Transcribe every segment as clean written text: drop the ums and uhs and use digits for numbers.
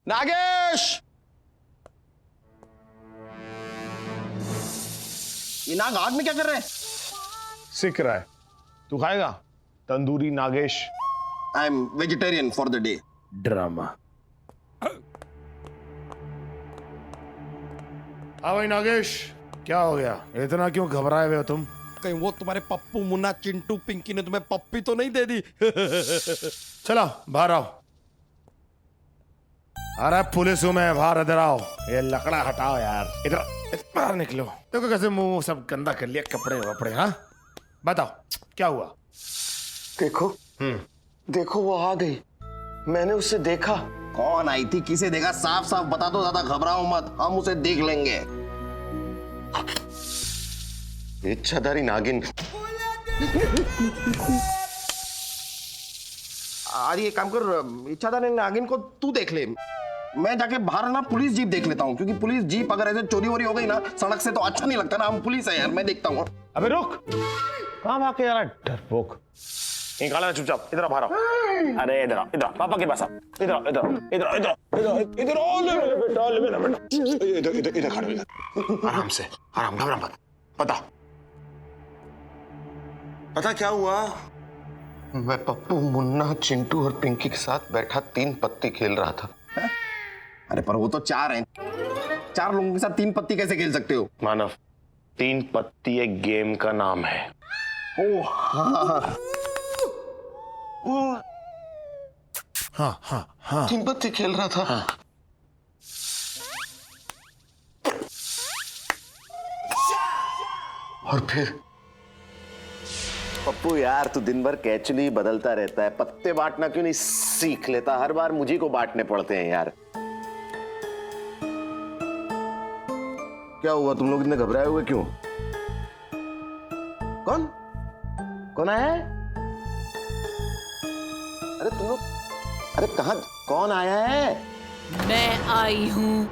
नागेश, ये नाग आग में क्या कर रहे हैं? सिक रहा है। तू खाएगा tandoori Nagesh? I am vegetarian for the day. Drama. हाँ भाई नागेश, क्या हो गया? इतना क्यों घबराए हुए हो तुम? कहीं वो तुम्हारे पप्पू, मुन्ना, चिंटू, पिंकी ने तुम्हें पप्पी तो नहीं दे दी? चलो बाहर आओ। अरे पुलिस हूं मैं, बाहर इधर आओ। ये लकड़ा हटाओ यार, इधर बाहर निकलो। देखो कैसे मुंह सब गंदा कर लिया, कपड़े वपड़े। हाँ बताओ क्या हुआ? देखो देखो वो आ गई, मैंने उसे देखा। कौन आई थी, किसे देखा? साफ साफ बता दो, ज्यादा घबराओ मत, हम उसे देख लेंगे। इच्छाधारी नागिन। आज ये काम कर, इच्छाधारी नागिन को तू देख ले, मैं जाके बाहर ना पुलिस जीप देख लेता हूँ, क्योंकि पुलिस जीप अगर ऐसे चोरी वोरी हो गई ना सड़क से तो अच्छा नहीं लगता ना। हम पुलिस है यार, मैं देखता हूँ। अबे रुक, कहाँ भाग के जा रहा है डरपोक? निकाला चुपचाप, इधर बाहर आओ। अरे इधर आओ, इधर पापा के पास आओ। इधर आओ, इधर इधर इधर इधर आओ। ले बेटा, ले बेटा, इधर इधर इधर खड़े इधर। आराम से, आराम, घबरा मत। पता क्या हुआ? मैं पप्पू, मुन्ना, चिंटू और पिंकी के साथ बैठा 3 पत्ती खेल रहा था। अरे पर वो तो 4 हैं, 4 लोगों के साथ 3 पत्ती कैसे खेल सकते हो? मानव, 3 पत्ती एक गेम का नाम है। ओ हाँ हाँ हाँ हाँ, 3 पत्ती खेल रहा था। हाँ। और फिर पप्पू यार, तू दिन भर कैचुली बदलता रहता है, पत्ते बांटना क्यों नहीं सीख लेता? हर बार मुझे को बांटने पड़ते हैं यार। क्या हुआ, तुम लोग इतने घबराए हुए क्यों? कौन कौन आया है? अरे तुम लोग, अरे कहां, कौन आया है? मैं आई हूँ।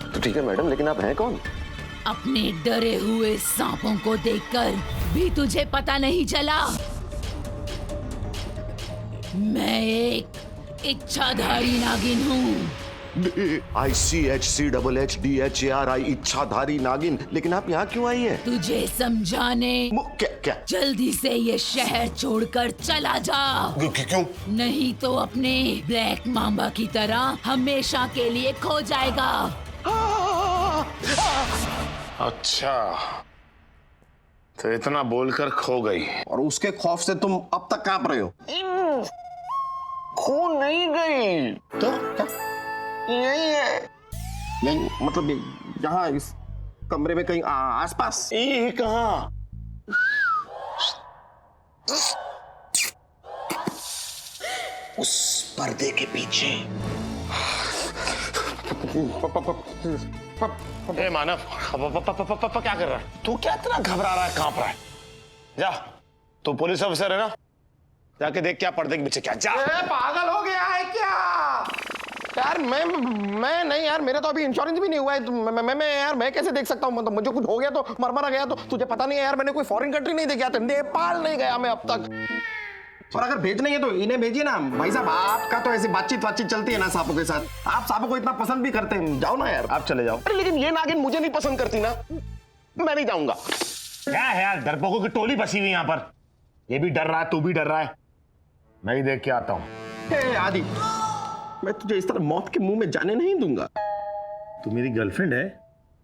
तो ठीक है मैडम, लेकिन आप हैं कौन? अपने डरे हुए सांपों को देखकर भी तुझे पता नहीं चला? मैं एक इच्छाधारी नागिन हूँ। ICHCHHDHARI, इच्छाधारी नागिन। लेकिन आप यहाँ क्यों आई है? तुझे समझाने। क्या क्या? जल्दी से ये शहर छोड़कर चला जा, क्यों? नहीं तो अपने ब्लैक मांबा की तरह हमेशा के लिए खो जाएगा। अच्छा, तो इतना बोलकर खो गई? और उसके खौफ से तुम अब तक कांप रहे हो? खो नहीं गई तो क्या? यही है। नहीं मतलब यहाँ इस कमरे में कहीं आसपास? ये कहाँ? उस पर्दे के पीछे। ए मानव, क्या कर रहा है तू? क्या इतना घबरा रहा है, कांप रहा है? जा, तू पुलिस ऑफिसर है ना, जाके देख क्या पर्दे के पीछे क्या। जा। पागल हो गया है क्या यार? मैं नहीं यार, मेरा तो अभी इंश्योरेंस भी नहीं हुआ है। तो मैं यार, मैं कैसे देख सकता हूँ? मतलब मुझे कुछ हो गया तो मर गया तो तुझे पता नहीं है यार। मैंने कोई फॉरेन कंट्री नहीं देखा था, नेपाल नहीं गया मैं अब तक। और अगर भेजने है तो इन्हें भेजिए ना भाई साहब। आपका तो ऐसी बातचीत चलती है ना सांपों के साथ, आप सांपों को इतना पसंद भी करते हैं। जाओ ना यार, आप चले जाओ। अरे लेकिन ये नागिन मुझे नहीं पसंद करती ना, मैं नहीं जाऊंगा। क्या है यार, डरपोकों की टोली बसी हुई यहाँ पर। ये भी डर रहा है, तू भी डर रहा है। मैं ही देख के आता हूँ। आदि, मैं तुझे इस तरह मौत के मुंह में जाने नहीं दूंगा। तू मेरी गर्लफ्रेंड है?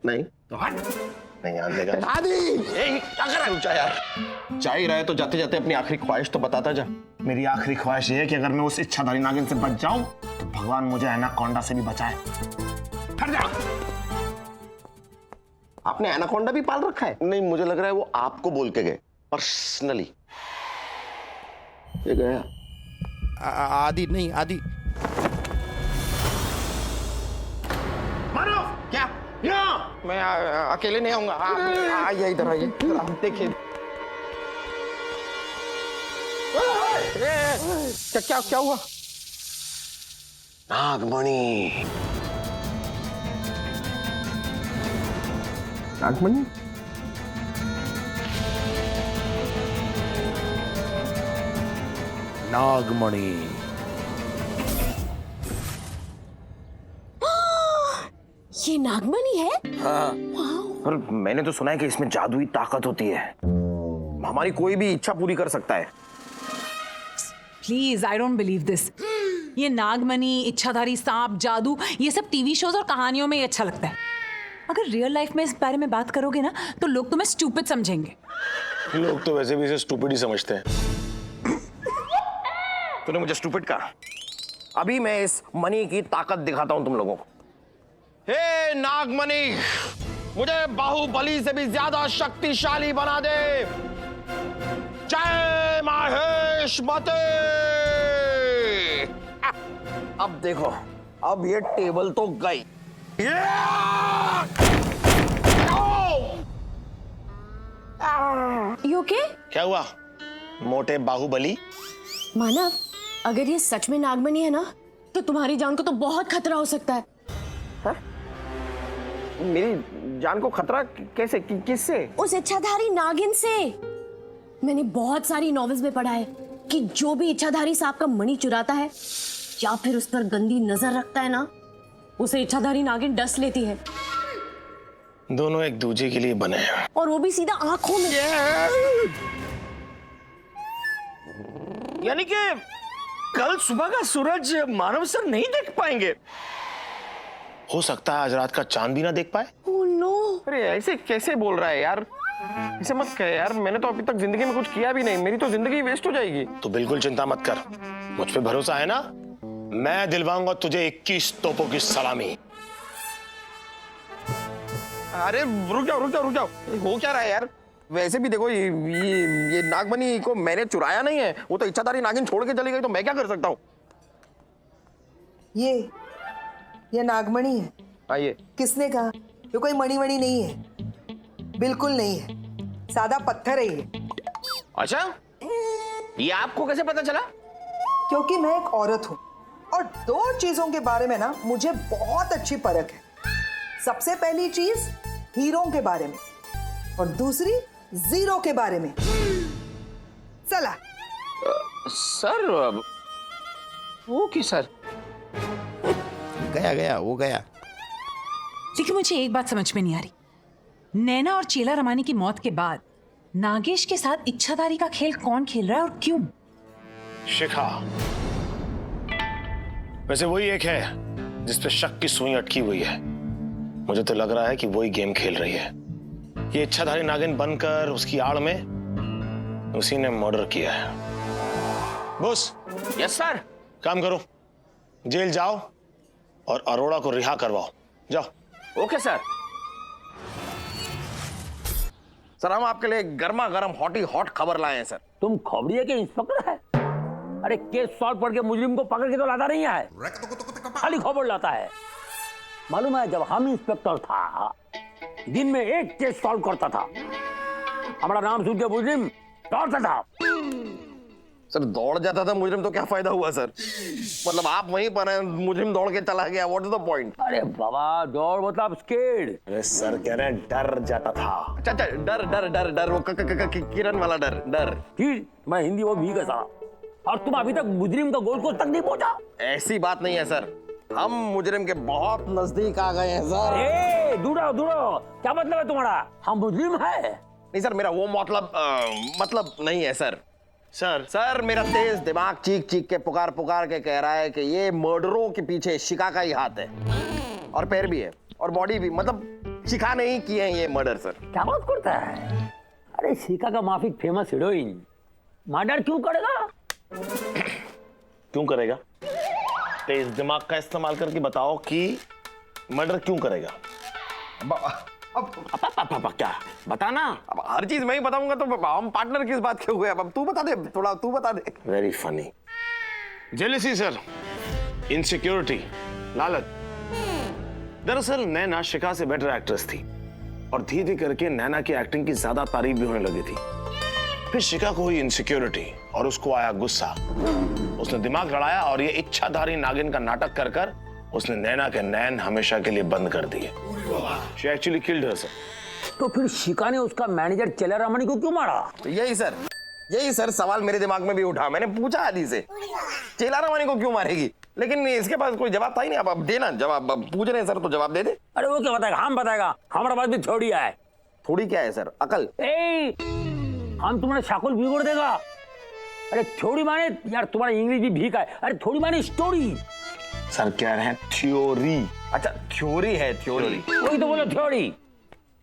नहीं तो हट, नहीं जान देगा। आदि, क्या कर रहा है? यार जा ही रहा है तो जाते जाते अपनी आखिरी ख्वाहिश तो बताता जा। मेरी आखिरी ख्वाहिश ये है कि अगर मैं उस इच्छाधारी नागिन से बच जाऊं तो भगवान मुझे एनाकोंडा से भी बचाए। हट जा। आपने एनाकोंडा भी पाल रखा है? नहीं, मुझे लग रहा है वो आपको बोल के गए पर्सनली। ये गया आदि नहीं, आदि मानो क्या? यहाँ मैं अकेले नहीं आऊंगा। आइए इधर, आइए देखिए। क्या क्या हुआ? नागमणि। नागमणि? नागमणि। ये नागमणि है? पर मैंने तो सुना है कि इसमें जादुई ताकत होती है, हमारी कोई भी इच्छा पूरी कर सकता है। Please, I don't believe this. ये नागमणि, इच्छाधारी सांप, जादू, ये सब टीवी शोज और कहानियों में ही अच्छा लगता है। अगर रियल लाइफ में इस बारे में बात करोगे ना तो लोग तुम्हें स्टूपिड समझेंगे। लोग तो वैसे भी इसे स्टूपिड ही समझते हैं। तूने मुझे स्टूपिड कहा? अभी मैं इस मनी की ताकत दिखाता हूं तुम लोगों को। हे नागमणि, मुझे बाहुबली से भी ज्यादा शक्तिशाली बना दे। जय माहेशमती। अब देखो, अब ये टेबल तो गई। You okay? क्या हुआ मोटे बाहुबली? मानव, अगर ये सच में नागमणि है ना तो तुम्हारी जान को तो बहुत खतरा हो सकता है। मेरी जान को खतरा कैसे? किससे? उस इच्छाधारी नागिन से। मैंने बहुत सारी नॉवेल्स में पढ़ा है कि जो भी इच्छाधारी सांप का मणि चुराता है या फिर उस पर गंदी नजर रखता है ना, उसे इच्छाधारी नागिन डस लेती है। दोनों एक दूसरे के लिए बने हैं, और वो भी सीधा आंखों में। यानी कि कल सुबह का सूरज मानव सर नहीं देख पाएंगे। हो सकता है आज रात का चांद भी ना देख पाए। Oh no. अरे ऐसे कैसे बोल रहा है यार? ऐसे मत कह यार, मैंने तो अभी तक जिंदगी में कुछ किया भी नहीं, मेरी तो जिंदगी वेस्ट हो जाएगी। तो बिल्कुल चिंता मत कर, मुझ पे भरोसा है ना? मैं दिलवाऊंगा तुझे 21 तोपों की सलामी। अरे रुक जाओ रुक जाओ रुक जाओ, हो क्या रहा है यार? वैसे भी देखो, ये नागमणि को मैंने चुराया नहीं है, वो तो इच्छाधारी नागिन छोड़ के चली गई, तो मैं क्या कर सकता हूँ? ये नागमणि है। आइए। किसने कहा? ये कोई मणि नहीं है, बिल्कुल नहीं है, सादा पत्थर है ये। अच्छा, ये आपको कैसे पता चला? क्योंकि मैं एक औरत हूँ और दो चीजों के बारे में ना मुझे बहुत अच्छी परख है। सबसे पहली चीज हीरों के बारे में और दूसरी जीरो के बारे में। चला सर, ओके सर। गया वो गया। लेकिन मुझे एक बात समझ में नहीं आ रही, नैना और चेला रमानी की मौत के बाद नागेश के साथ इच्छाधारी का खेल कौन खेल रहा है और क्यों? शिखा, वैसे वही एक है जिस पे शक की सुई अटकी हुई है। मुझे तो लग रहा है कि वही गेम खेल रही है। ये इच्छाधारी नागिन बनकर उसकी आड़ में उसी ने मर्डर किया है। बॉस। Yes sir. काम करो, जेल जाओ और अरोड़ा को रिहा करवाओ। जाओ। Okay sir. सर, हम आपके लिए गर्मा गर्म हॉटी हॉट खबर लाए हैं सर। तुम खबरिया के इंस्पेक्टर है? अरे केस सॉल्व करके मुजरिम को पकड़ के तो लाता नहीं है, खाली खबर लाता है। मालूम है, जब हम इंस्पेक्टर था दिन में एक केस सॉल्व करता था। हमारा नाम सुन के मुजरिम दौड़ता था। सर, दौड़ जाता था मुजरिम तो क्या फायदा हुआ सर? मतलब आप वहीं पर हैं, मुजरिम दौड़ के चला गया, व्हाट इज द पॉइंट? अरे बाबा, दौड़ मतलब स्केर्ड। अरे सर कह रहे हैं डर जाता था। अच्छा, डर डर डर डर, वो किरण वाला डर डर। फिर मैं हिंदी वो भी कैसा, और तुम अभी तक मुजरिम का गोल कोस तक नहीं पहुंचा। ऐसी बात नहीं है सर, हम मुजरिम के बहुत नजदीक आ गए हैं सर। ए, दूर दूर, क्या मतलब है तुम्हारा? हम मुजरिम है? नहीं सर, मेरा वो मतलब नहीं है सर। सर मेरा तेज दिमाग चीख चीख के पुकार के कह रहा है कि ये मर्डरों के पीछे शिखा का ही हाथ है, और पैर भी है और बॉडी भी। मतलब शिखा ने ही किए हैं ये मर्डर सर। क्या बात करता है? अरे शिखा का माफिक फेमस हीरोइन मर्डर क्यों करेगा? क्यों करेगा? तेज दिमाग का इस्तेमाल करके बताओ कि मर्डर क्यों करेगा। अब क्या बताना? अब हर चीज मैं ही बताऊंगा तो हम पार्टनर किस बात के हुए? अब तू बता दे, थोड़ा तू बता दे। Very funny. Jealousy sir, insecurity, लालच। दरअसल नैना शिखा से बेटर एक्ट्रेस थी और धीरे करके नैना की एक्टिंग की ज्यादा तारीफ भी होने लगी थी। फिर शिखा को हुई इनसिक्योरिटी और उसको आया गुस्सा। उसने दिमाग लड़ाया और ये इच्छाधारी नागिन का नाटक कर कर उसने नैना के नैन हमेशा के लिए बंद कर दिए। She actually killed herself. तो फिर शिखा ने उसका मैनेजर चेला रमणी को क्यों मारा? तो यही सर सवाल मेरे दिमाग में भी उठा। मैंने पूछा आदि से, चेला रमणी को क्यों मारेगी? लेकिन इसके पास कोई जवाब था ही नहीं। अब देना जवाब, अब पूछ रहे हैं सर तो जवाब दे दे। अरे वो क्या बताएगा, हम बताएगा, हमारे पास भी थोड़ी है। थोड़ी क्या है सर, अकल। हम तुम्हारे शाकुल बिगड़ देगा। अरे थोड़ी माने यार, तुम्हारा इंग्लिश भी भीग है। अरे थोड़ी माने स्टोरी। सर कह रहे हैं थ्योरी। अच्छा थ्योरी है, थ्योरी। वही तो बोलो थ्योरी।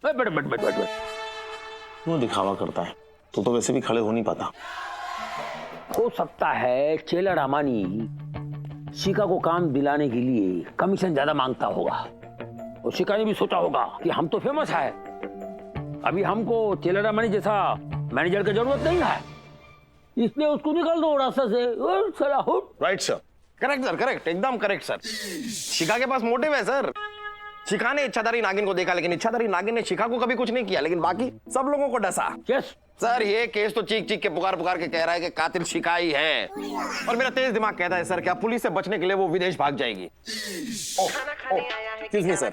बैठ। क्यों दिखावा करता है, तो वैसे भी खड़े हो नहीं पाता। हो सकता है चेला रामानी शिका को काम दिलाने के लिए कमीशन ज्यादा मांगता होगा। और शिका ने भी सोचा होगा कि हम तो फेमस है, अभी हमको चेला रामानी जैसा मैनेजर की जरूरत नहीं है, इसलिए उसको निकाल दो रास्ते से। Right sir. Correct sir, correct, एकदम करेक्ट सर। शिखा के पास मोटिव है सर। शिखा ने इच्छाधारी नागिन को देखा, लेकिन इच्छाधारी नागिन ने शिखा को कभी कुछ नहीं किया, लेकिन बाकी सब लोगों को डसा। यस सर ये केस तो चीख चीख के पुकार के कह रहा है कि कातिल शिखा ही है। और मेरा तेज दिमाग कहता है सर, क्या पुलिस से बचने के लिए वो विदेश भाग जाएगी। Excuse me sir.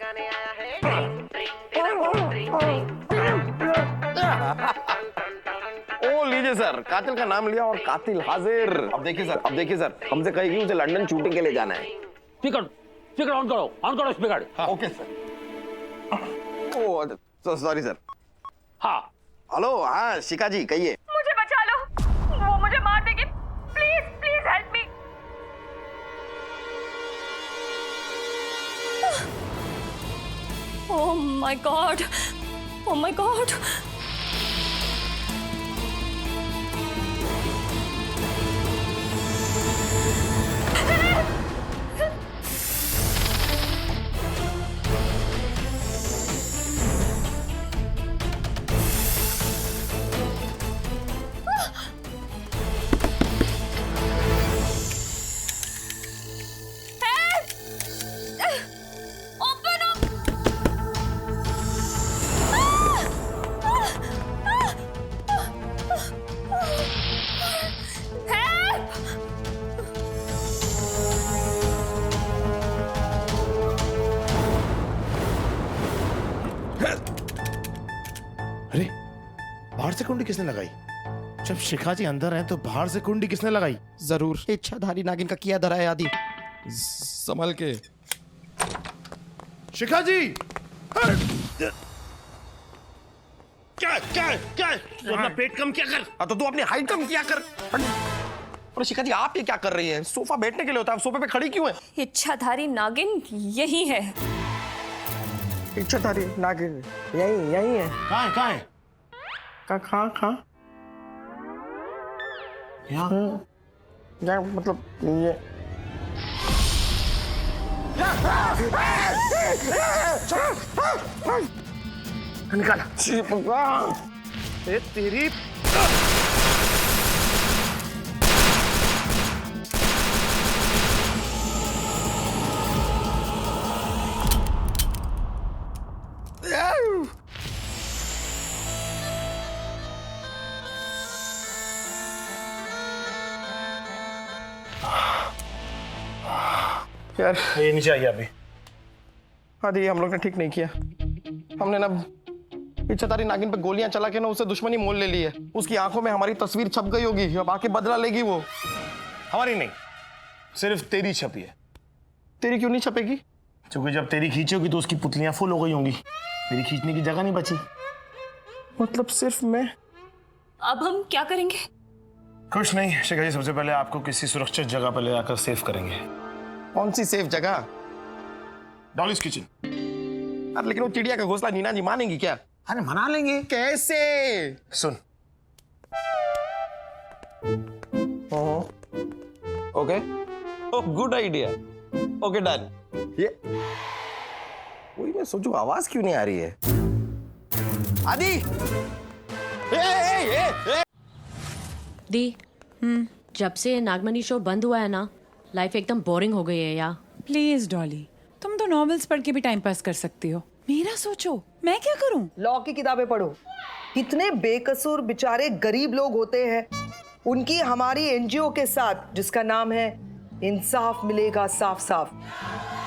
ओ लीजिए सर, कातिल का नाम लिया और कातिल हाजिर। अब देखिए सर, हमसे कहेगी उसे लंदन शूटिंग के लिए जाना है। स्पीकर ऑन करो speaker. Okay sir. Oh sorry sir. हाँ हेलो, हाँ शिखा जी कहिए। मुझे बचा लो, वो मुझे मार देगी। Please please help me. Oh my God, oh my God. अरे बाहर से कुंडी किसने लगाई? जब शिखा जी अंदर हैं तो बाहर से कुंडी किसने लगाई? जरूर इच्छाधारी नागिन का किया धरा है आदि। संभल के। शिखा जी! क्या तू अपना पेट कम क्या कर। तो तू अपनी हाइट कम किया कर। और शिखा जी आप ये क्या कर रही हैं? सोफा बैठने के लिए होता है, आप सोफे पे खड़ी क्यों है? इच्छाधारी नागिन यही है। इच्छाधारी नागिन यही है। कहाँ है? कहाँ? यहाँ मतलब ये निकाला। भगवान तेरी यार ये नीचे आइए अभी। आदि हम लोग ने ठीक नहीं किया। हमने ना इच्छाधारी नागिन पे गोलियां चला के ना उससे दुश्मनी मोल ले ली है। उसकी आंखों में हमारी तस्वीर छप गई होगी, अब आके बदला लेगी वो। हमारी नहीं, सिर्फ तेरी छपी है। तेरी क्यों नहीं छपेगी? क्योंकि जब तेरी खींचोगी तो उसकी पुतलियां फुल हो गई होंगी, मेरी खींचने की जगह नहीं बची। मतलब सिर्फ मैं? अब हम क्या करेंगे? कुछ नहीं शिखा जी, सबसे पहले आपको किसी सुरक्षित जगह पर ले जाकर सेव करेंगे। कौन सी सेफ जगह? Dolly's kitchen. अरे लेकिन वो चिड़िया का घोंसला नीना जी मानेंगी क्या? अरे मना लेंगे। कैसे? सुन, okay, good idea. Okay done. ये वही मैं सोचू आवाज क्यों नहीं आ रही है? आदि! ए! दी, जब से नागमणि शो बंद हुआ है ना, लाइफ एकदम बोरिंग हो गई है यार। प्लीज डॉली, तुम तो नॉवेल्स पढ़ के भी टाइम पास कर सकती हो, मेरा सोचो, मैं क्या करूं? लॉ की किताबें पढ़ो। कितने बेकसूर बेचारे गरीब लोग होते हैं, उनकी हमारी एनजीओ के साथ, जिसका नाम है इंसाफ मिलेगा साफ साफ,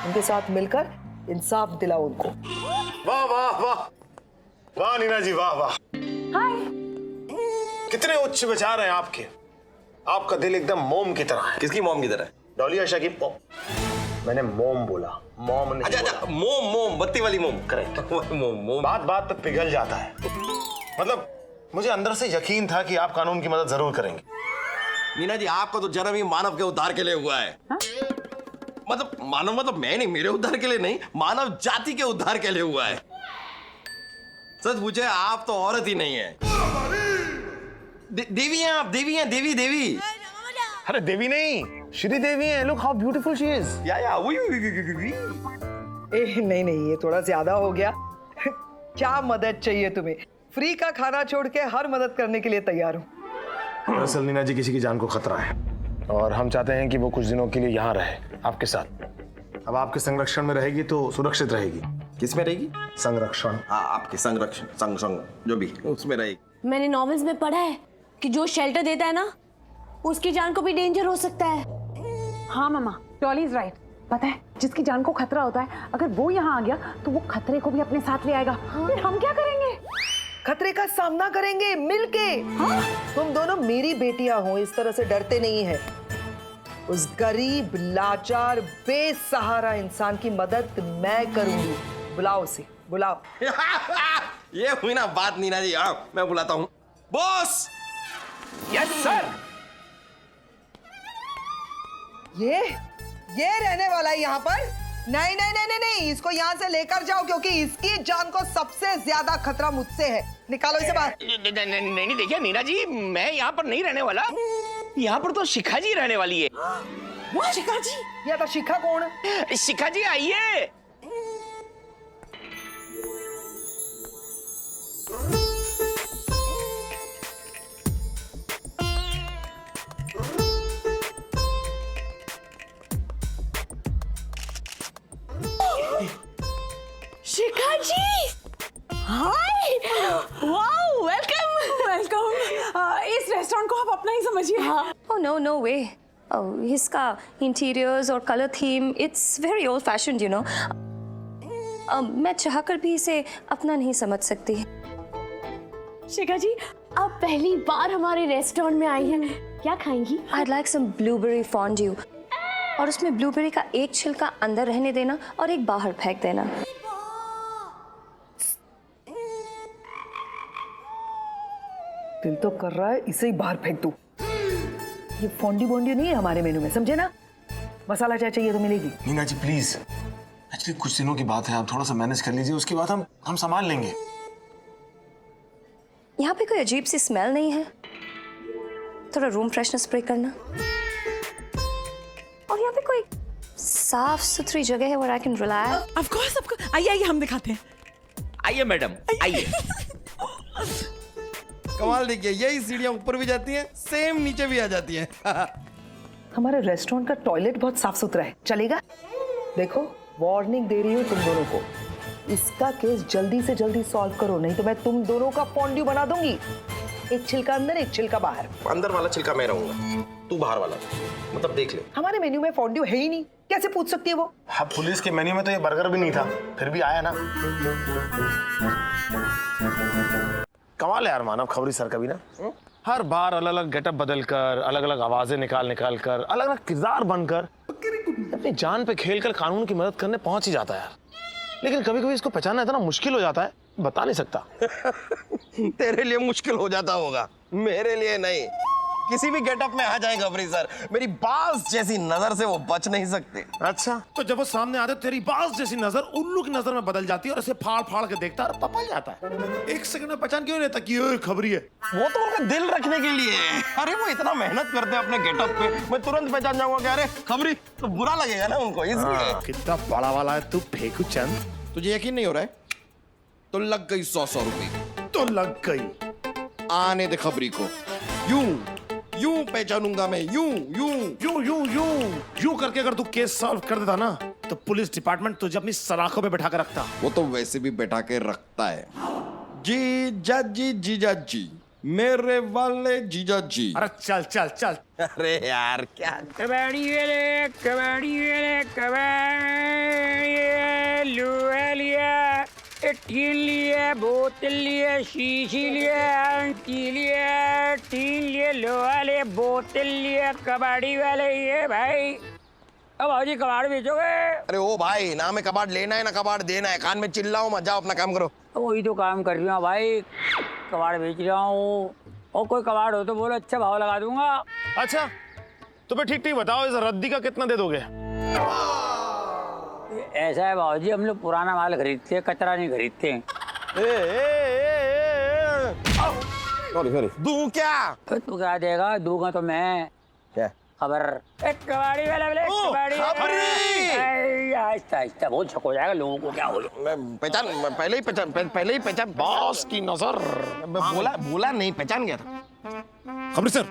उनके साथ मिलकर इंसाफ दिलाओ उनको। वाह वाह वाह वाह नीना जी, वाह वाह। कितने उच्च विचार हैं आपके। आपका दिल एकदम मोम की तरह है। किसकी मॉम की तरह? डॉली या शकीब? मैंने मोम बोला, मोम नहीं अच्छा बोला। मोम मोम बत्ती वाली मोम। करेक्ट। मोम मोम। बात बात पे पिघल जाता है। मतलब मुझे अंदर से यकीन था कि आप कानून की मदद जरूर करेंगे। मीना जी, आपका तो जन्म ही मानव के उद्धार के लिए हुआ है। मतलब मानव मतलब मैं नहीं, मेरे उद्धार के लिए नहीं, मानव जाति के उद्धार के लिए हुआ है। सच पूछे, आप तो औरत ही नहीं है। देवी हैं आप, देवी हैं, देवी देवी। अरे देवी नहीं, श्री देवी है। Look how beautiful she is. या वही। नहीं नहीं, ये थोड़ा ज्यादा हो गया। क्या मदद चाहिए तुम्हें? फ्री का खाना छोड़ के हर मदद करने के लिए तैयार हूँ। दरअसल नीना जी, किसी की जान को खतरा है और हम चाहते हैं कि वो कुछ दिनों के लिए यहाँ रहे आपके साथ। अब आपके संरक्षण में रहेगी तो सुरक्षित रहेगी। किस में रहेगी? संरक्षण। हाँ, आपके संरक्षण, संग जो भी उसमें रहेगी। मैंने नॉवेल्स में पढ़ा है कि जो शेल्टर देता है ना, उसकी जान को भी डेंजर हो सकता है। हाँ मामा, डॉली इज राइट। पता है, जिसकी जान को खतरा होता है, अगर वो यहाँ आ गया तो वो खतरे को भी अपने साथ ले आएगा। फिर हम क्या करेंगे? खतरे का सामना करेंगे मिलके। हाँ? तुम दोनों मेरी बेटियां हो, इस तरह से डरते नहीं है। उस गरीब, लाचार, बेसहारा इंसान की मदद मैं करूंगी। बुलाओ उसे, बुलाओ। ये हुई ना बात नीना जी। हाँ, मैं बुलाता हूँ। बॉस। Yes sir. ये रहने वाला है यहाँ पर? नहीं नहीं नहीं नहीं नहीं, इसको यहाँ से लेकर जाओ, क्योंकि इसकी जान को सबसे ज्यादा खतरा मुझसे है। निकालो इसे बाहर। नहीं देखिए नीना जी, मैं यहाँ पर नहीं रहने वाला। यहाँ पर तो शिखा जी रहने वाली है। वो शिखा जी? या तो शिखा कौन? शिखा जी आइए। शिखा जी, हाय, वाओ, वेलकम वेलकम। इस रेस्टोरेंट को आप अपना ही समझिए। Oh no, no way. इसका इंटीरियर्स और colour theme, it's very old fashioned, you know. मैं चाहकर भी इसे अपना नहीं समझ सकती। शिखा जी, आप पहली बार हमारे रेस्टोरेंट में आई हैं। क्या खाएंगी? I'd like some blueberry fondue. और उसमें ब्लूबेरी का एक छिलका अंदर रहने देना और एक बाहर फेंक देना। दिल तो कर रहा है इसे ही बाहर फेंक दूं। ये फोंडी बोंडी नहीं है हमारे मेनू में, समझे ना? मसाला चाय चाहिए तो मिलेगी। नीना जी प्लीज, एक्चुअली कुछ दिनों की बात है, आप थोड़ा सा मैनेज कर लीजिए, उसके बाद हम संभाल लेंगे। यहाँ पे कोई अजीब सी स्मेल नहीं है? थोड़ा रूम फ्रेशनर स्प्रे करना। और यहाँ पे कोई साफ सुथरी जगह है where I can relax? Of course, आइए आइए, हम दिखाते हैं। आइए मैडम, आइए। कमाल देखिए, यही सीढ़ियां ऊपर भी जाती हैं, सेम नीचे भी आ जाती हैं। हमारे रेस्टोरेंट का टॉयलेट बहुत साफ सुथरा है, चलेगा? देखो, वार्निंग दे रही हूँ तुम दोनों को। इसका केस जल्दी से जल्दी सॉल्व करो, नहीं तो मैं तुम दोनों का फोंड्यू बना दूंगी। एक छिलका अंदर, एक छिलका बाहर। अंदर वाला छिलका मैं रहूंगा, तू बाहर वाला। मतलब देख ले, हमारे मेन्यू में फोंड्यू है ही नहीं, कैसे पूछ सकती है वो? हाँ, पुलिस के मेन्यू में तो ये बर्गर भी नहीं था, फिर भी आया ना। कमाल है यार मानव, खबरी सर कभी ना हर बार अलग अलग गेटअप बदल कर, अलग अलग आवाजें निकाल कर, अलग अलग किरदार बनकर अपनी जान पे खेलकर कानून की मदद करने पहुंच ही जाता है यार। लेकिन कभी कभी इसको पहचानना इतना मुश्किल हो जाता है, बता नहीं सकता। तेरे लिए मुश्किल हो जाता होगा, मेरे लिए नहीं। किसी भी गेटअप में आ जाए खबरी सर, मेरी बाज जैसी नजर से वो बच नहीं सकते। अच्छा, तो जब वो सामने आते तेरी बाज जैसी नजर उल्लू की नजर में बदल जाती है और इसे फाड़ फाड़ के देखता है, पता जाता है। एक सेकंड में पहचान क्यों लेता कि ये खबरी है? वो तो उनका दिल रखने के लिए है। अरे वो इतना मेहनत करते हैं अपने गेटअप पे, मैं तुरंत पहचान जाऊंगा कि अरे खबरी, तो बुरा लगेगा ना उनको, इसलिए। कितना बड़ा वाला है तू फेंकू चंद। तुझे यकीन नहीं हो रहा है? तो लग गई 100 रुपए। तो लग गई। आने दे खबरी को, यूं पहचानूंगा मैं, यूं करके अगर तू केस सॉल्व कर देता ना, तो पुलिस डिपार्टमेंट तुझे अपनी सलाखों पे बैठा कर रखता। वो तो वैसे भी बैठा के रखता है। जीजा जी, मेरे वाले जीजा जी। अरे चल। अरे यार क्या कबाड़ी लोहा लिया, टीन लिया, बोतल लिया, शीशी लिया, आंटी लिया, टीन लिया, लोहा लिया, बोतल लिया, कबाड़ी वाले ये भाई अब भाजी कबाड़ बेचोगे? अरे ओ भाई, ना हमें कबाड़ लेना है ना कबाड़ देना है, कान में चिल्लाओ मत, जाओ अपना काम करो। वही तो काम कर रहा हूँ भाई, कबाड़ बेच रहा हूँ। और कोई कबाड़ हो तो बोलो, अच्छा भाव लगा दूंगा। अच्छा तो फिर ठीक ठीक बताओ, इस रद्दी का कितना दे दोगे? ऐसा है भाजी, हम लोग पुराना माल खरीदते हैं, कचरा नहीं खरीदते हैं। सॉरी दूं क्या? तो तू क्या देगा? दूंगा तो मैं। क्या खबर? एक कबाड़ी वाला बोले, कबाड़ी आहिस्ता आहिस्ता बहुत शक हो जाएगा लोगों को। क्या हो मैं पहले ही पहचान बॉस की नजर। बोला नहीं, पहचान गया था। खबर सर।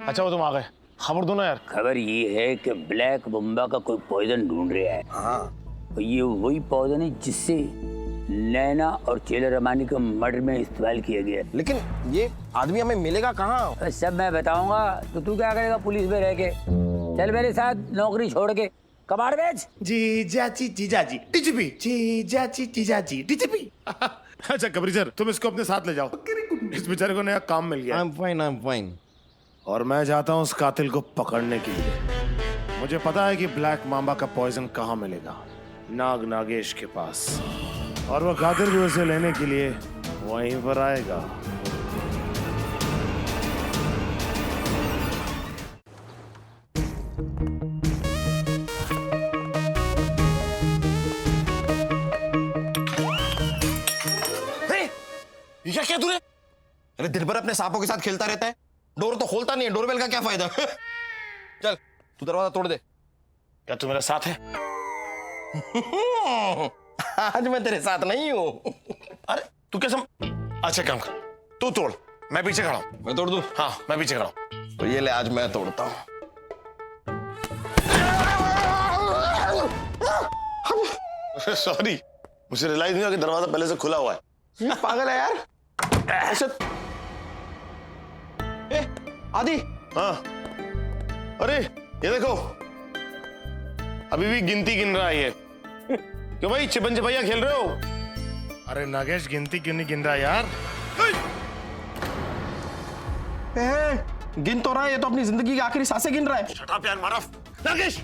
अच्छा वो तुम आ गए, खबर दो ना यार। खबर ये है कि ब्लैक बम्बा का कोई पॉइजन ढूंढ रहा है। हाँ। ये वही पॉइजन है जिससे नैना और चेला रमानी के मर्डर में इस्तेमाल किया गया। लेकिन ये आदमी हमें मिलेगा कहाँ? सब मैं बताऊंगा, तो तू क्या करेगा पुलिस में रह के? चल मेरे साथ, नौकरी छोड़ के कबाड़ बेच। जीजाजी डीजीपी, जीजाजी डीजीपी। अच्छा कबरी सर, तुम इसको अपने साथ ले जाओ, इस बेचारे को नया काम मिल गया। I'm fine. और मैं जाता हूँ उस कातिल को पकड़ने के लिए। मुझे पता है कि ब्लैक मांबा का पॉइजन कहाँ मिलेगा, नागेश के पास, और वो कातिल भी उसे लेने के लिए वहीं पर आएगा। ये क्या तूने? अरे दिन भर अपने सांपों के साथ खेलता रहता है, डोर तो खोलता नहीं है, डोरबेल का क्या फायदा? चल तू दरवाजा तोड़ दे। क्या तू मेरे साथ है? आज मैं तेरे साथ नहीं हूँ। अरे तू क्या अच्छा काम कर, तू तोड़, मैं पीछे खड़ा हूँ। मैं तोड़ दूँ? हाँ मैं पीछे खड़ा हूँ। तो ये ले, आज मैं तोड़ता हूँ। सॉरी, मुझे रियलाइज नहीं हुआ कि दरवाजा पहले से खुला हुआ है। ये पागल है यार ऐसे। आदि। हाँ अरे ये देखो, अभी भी गिनती गिन रहा है ये। क्यों भाई चिपन चिपैया खेल रहे हो? अरे नागेश गिनती क्यों नहीं गिन रहा यार? गिन तो रहा है, ये तो अपनी जिंदगी की आखिरी सांसें गिन रहा है। शट अप यार मारफ। नागेश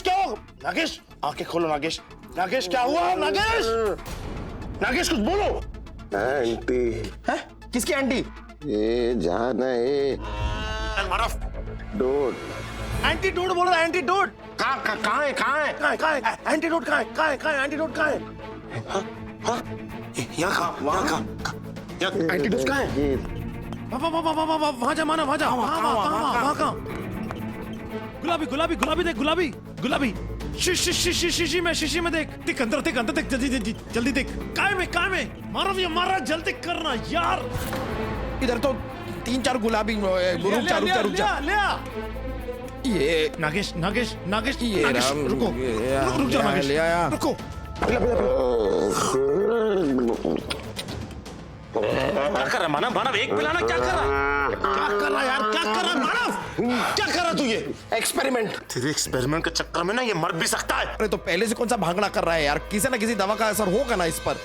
क्या हो? नागेश आंखें खोलो। नागेश क्या हुआ? नागेश कुछ बोलो। आंटी है? किसकी आंटी? ये जान है मारफ। डोड एंटीडोट बोल रहा है। एंटीडोट कहाँ है? एंटीडोट कहाँ है? एंटीडोट कहाँ है? यहाँ एंटीडोट कहाँ है? वहाँ जा माना, वहाँ जा। वहाँ कहाँ? गुलाबी देख, शीशी में देख अंदर देख, जल्दी देख। काय में मारो, ये मारा, जल्दी करना यार। इधर तो 3-4 गुलाबी। रुक जा। ये नागेश ये रुको, रुक जा नागेश, रुको। क्या कर रहा मानव? एक पिलाना क्या कर रहा यार? क्या कर रहा मानव? क्या कर रहा तू? ये एक्सपेरिमेंट, तेरे एक्सपेरिमेंट के चक्कर में ना ये मर भी सकता है। अरे तो पहले से कौन सा भागना कर रहा है यार? किसी ना किसी दवा का असर होगा ना इस पर।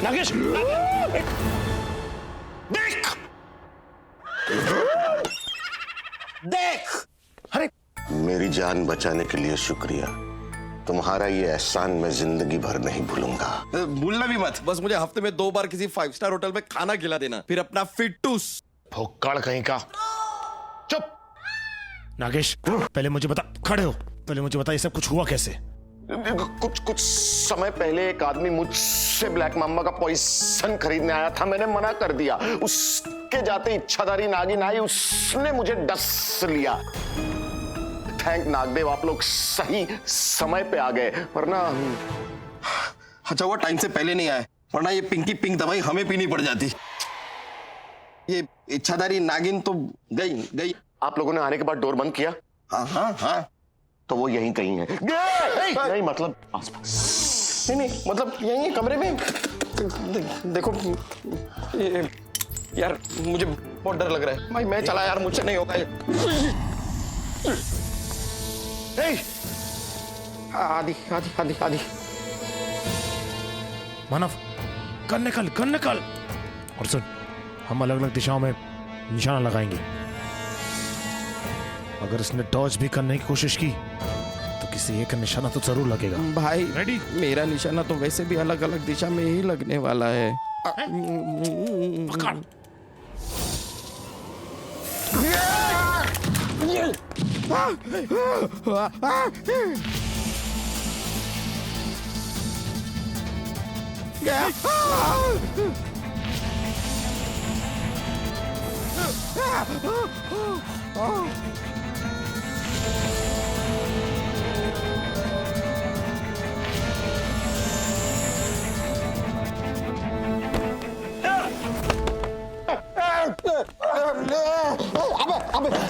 नागेश देख। अरे मेरी जान बचाने के लिए शुक्रिया। तुम्हारा ये एहसान मैं जिंदगी भर नहीं भूलूंगा। भूलना भी मत, बस मुझे हफ्ते में 2 बार किसी 5 स्टार होटल में खाना खिला देना, फिर अपना फिटूस। भुक्कड़ कहीं का। चुप। नागेश पहले मुझे बता, खड़े हो, पहले मुझे बता ये सब कुछ हुआ कैसे? कुछ समय पहले एक आदमी मुझसे ब्लैक मामा का पॉइजन खरीदने आया था। मैंने मना कर दिया। उसके जाते इच्छाधारी नागिन आई, उसने मुझे डस लिया। थैंक नागदेव, आप लोग सही समय पे आ गए, वरना अच्छा हुआ टाइम से पहले नहीं आए, वरना ये पिंक दवाई हमें पीनी पड़ जाती। ये इच्छाधारी नागिन तो गई। आप लोगों ने आने के बाद डोर बंद किया? हाँ। तो वो यहीं कहीं है। नहीं मतलब नहीं मतलब यही कमरे में। देखो यार, मुझे बहुत डर लग रहा है भाई। मैं चला यार, मुझसे नहीं होगा ये। आदि मानव गन निकाल। और सुन, हम अलग अलग दिशाओं में निशाना लगाएंगे। अगर इसने डॉज भी करने की कोशिश की तो किसी एक का निशाना तो जरूर लगेगा। भाई रेडी? मेरा निशाना तो वैसे भी अलग अलग दिशा में ही लगने वाला है। पकड़।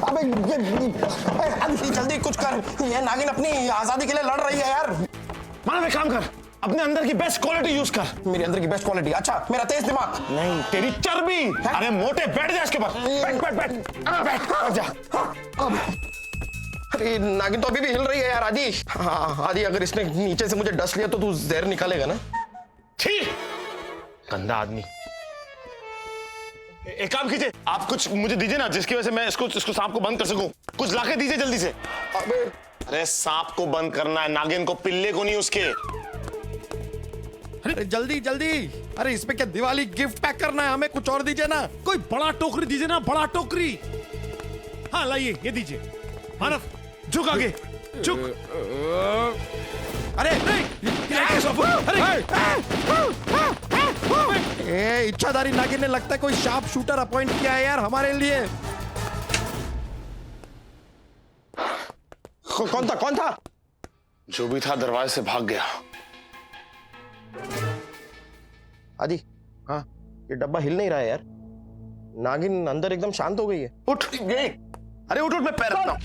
अबे जल्दी कुछ कर, ये नागिन अपनी आजादी के लिए लड़ रही है यार। मानव एक काम कर, अपने अंदर की बेस्ट क्वालिटी यूज कर। मेरे अंदर की बेस्ट क्वालिटी? अच्छा, मेरा तेज दिमाग? नहीं, तेरी चर्बी। अरे मोटे, बैठ जा इसके पास। बैठ जा। अरे नागिन तो अभी भी हिल रही है यार आदि। हाँ आदि, अगर इसने नीचे से मुझे डस लिया तो तू जहर निकालेगा ना? ठीक, गंदा आदमी। एक काम कीजिए, आप कुछ मुझे दीजिए ना, जिसकी वजह से मैं इसको सांप को बंद कर सकूं। कुछ लाके दीजिए जल्दी से। अरे सांप को बंद करना है, नागिन को, पिल्ले को नहीं उसके। अरे जल्दी जल्दी। अरे इसमें क्या दिवाली गिफ्ट पैक करना है? हमें कुछ और दीजिए ना। कोई बड़ा टोकरी दीजिए ना, बड़ा टोकरी। हाँ लाइए, ये दीजिए। मानव झुक आगे, झुक। अरे नहीं, ए इच्छाधारी नागिन ने लगता है कोई शार्प शूटर अपॉइंट किया है यार हमारे लिए। कौन था? कौन था? जो भी था दरवाजे से भाग गया। आदि, हाँ ये डब्बा हिल नहीं रहा है यार। नागिन अंदर एकदम शांत हो गई है। उठ गई। अरे उठ, मैं पैर रखता हूं।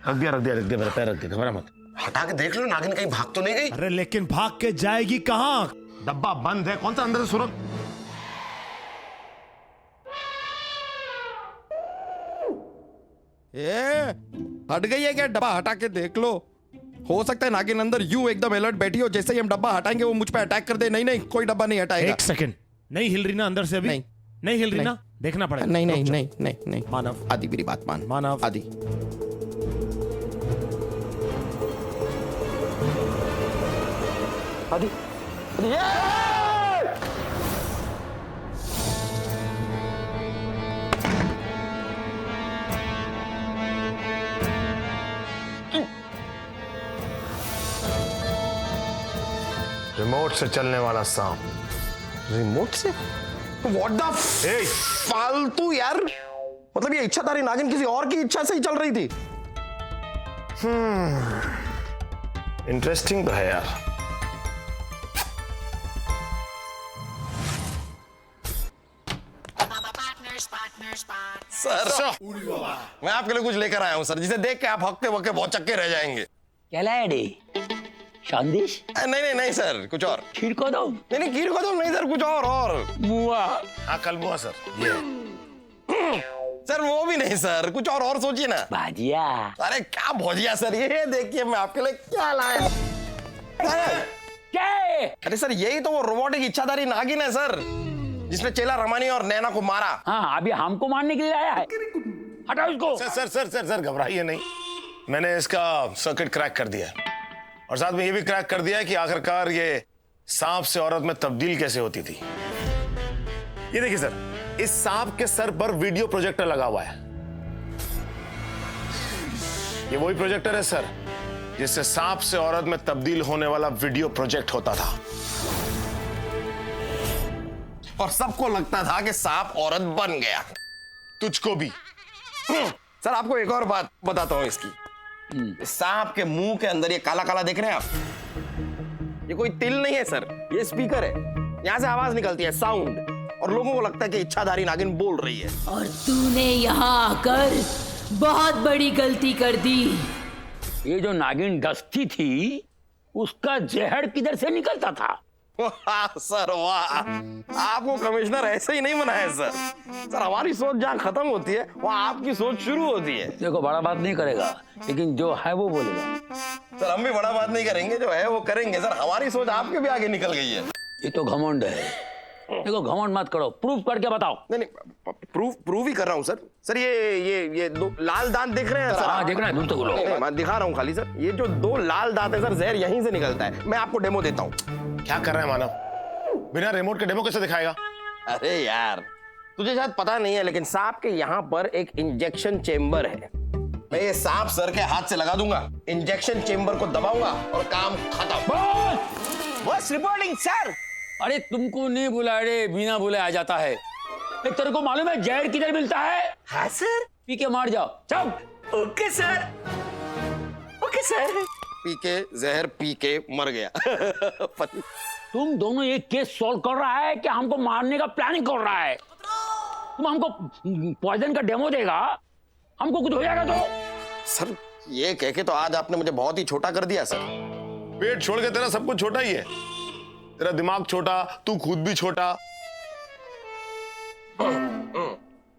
रख दिया मेरा पैर रख दिया, घबरा मत। हटा के देख लो, नागिन कहीं भाग तो नहीं गई? अरे लेकिन भाग के जाएगी कहां? डब्बा बंद है, कौन सा अंदर से सुरंग? हट गई है क्या? डब्बा हटा के देख लो। हो सकता है नागिन अंदर यूं एकदम अलर्ट बैठी हो, जैसे ही हम डब्बा हटाएंगे वो मुझ पे अटैक कर दे। नहीं नहीं, कोई डब्बा नहीं हटाएगा। एक सेकंड, नहीं हिल रही ना अंदर से अभी? नहीं हिल रही ना? देखना पड़ेगा। नहीं नहीं नहीं नहीं नहीं। मानव, आदि मेरी बात मान। मानव, आदि आदि रिमोट से चलने वाला सांप। रिमोट से? व्हाट द फालतू यार। मतलब ये इच्छाधारी नागिन किसी और की इच्छा से ही चल रही थी। इंटरेस्टिंग तो है यार। सर मैं आपके लिए कुछ लेकर आया हूं सर, जिसे देख के आप हक्के वक्के बहुत चक्के रह जाएंगे। क्या लाया डे? शांदिश? नहीं नहीं नहीं सर, कुछ और। खीर को दो? नहीं खीर को दो नहीं सर, कुछ और। बुआ? हाँ कल बुआ सर। ये सर वो भी नहीं सर, कुछ और सोचिए ना। भाजिया? अरे क्या भौजिया सर, ये देखिए मैं आपके लिए क्या लाया। क्या? अरे सर यही तो वो रोबोटिक इच्छाधारी नागिन है सर, जिसने चेला रमानी और नैना को मारा। हाँ, अभी हमको मारने के लिए आया है। हटाओ इसको। सर घबराइए नहीं, मैंने इसका सर्किट क्रैक कर दिया है और साथ में ये भी क्रैक कर दिया है कि आखिरकार ये सांप से औरत में तब्दील कैसे होती थी। ये देखिए सर, इस सांप के सर पर वीडियो प्रोजेक्टर लगा हुआ है। ये वही प्रोजेक्टर है सर जिससे सांप से औरत में तब्दील होने वाला वीडियो प्रोजेक्ट होता था। और सबको लगता था कि सांप औरत बन गया, तुझको भी। सर आपको एक और बात बताता हूं इसकी। सांप के मुंह के अंदर ये काला काला देख रहे हैं आप, ये कोई तिल नहीं है सर, ये स्पीकर है। यहां से आवाज निकलती है, साउंड, और लोगों को लगता है कि इच्छाधारी नागिन बोल रही है। और तूने यहाँ आकर बहुत बड़ी गलती कर दी। ये जो नागिन डसती थी उसका जहर किधर से निकलता था? वाह सर वाह, आपको कमिश्नर ऐसे ही नहीं बनाया सर। सर हमारी सोच जहाँ खत्म होती है वहाँ आपकी सोच शुरू होती है। देखो बड़ा बात नहीं करेगा, लेकिन जो है वो बोलेगा। सर हम भी बड़ा बात नहीं करेंगे, जो है वो करेंगे। सर हमारी सोच आपके भी आगे निकल गई है। ये तो घमंड है, देखो घमंड मत करो, प्रूफ करके बताओ। नहीं नहीं, प्रूफ ही कर रहा हूँ सर। सर ये दो लाल दांत दिख रहे हैं सर? हाँ देख रहे हैं, दूर तक लो। नहीं, मैं दिखा रहा हूँ खाली सर। ये जो दो लाल दांत है सर, जहर यहीं से निकलता है। मैं आपको डेमो देता हूँ। क्या कर रहे हैं मानव? बिना रिमोट के डेमो कैसे दिखाएगा? अरे यार, तुझे शायद पता नहीं है, लेकिन सांप के यहाँ पर एक इंजेक्शन चेम्बर है। मैं ये सांप सर के हाथ से लगा दूंगा, इंजेक्शन चेम्बर को दबाऊंगा और काम खत्म। बस रिपोर्टिंग सर। अरे तुमको नहीं बुलाए रे, बिना बुलाए आ जाता है। तेरे को मालूम है जहर किधर मिलता है? हाँ सर। पी के मार जाओ, चल। Okay sir, okay sir. P के जहर पी के मर गया। तुम दोनों एक केस सॉल्व कर रहा है कि हमको मारने का प्लानिंग कर रहा है? तुम हमको पॉइजन का डेमो देगा, हमको कुछ हो जाएगा तो? सर ये कह के तो आज आपने मुझे बहुत ही छोटा कर दिया सर। पेट छोड़ के तेरा सब कुछ छोटा ही है। तेरा दिमाग छोटा, तू खुद भी छोटा।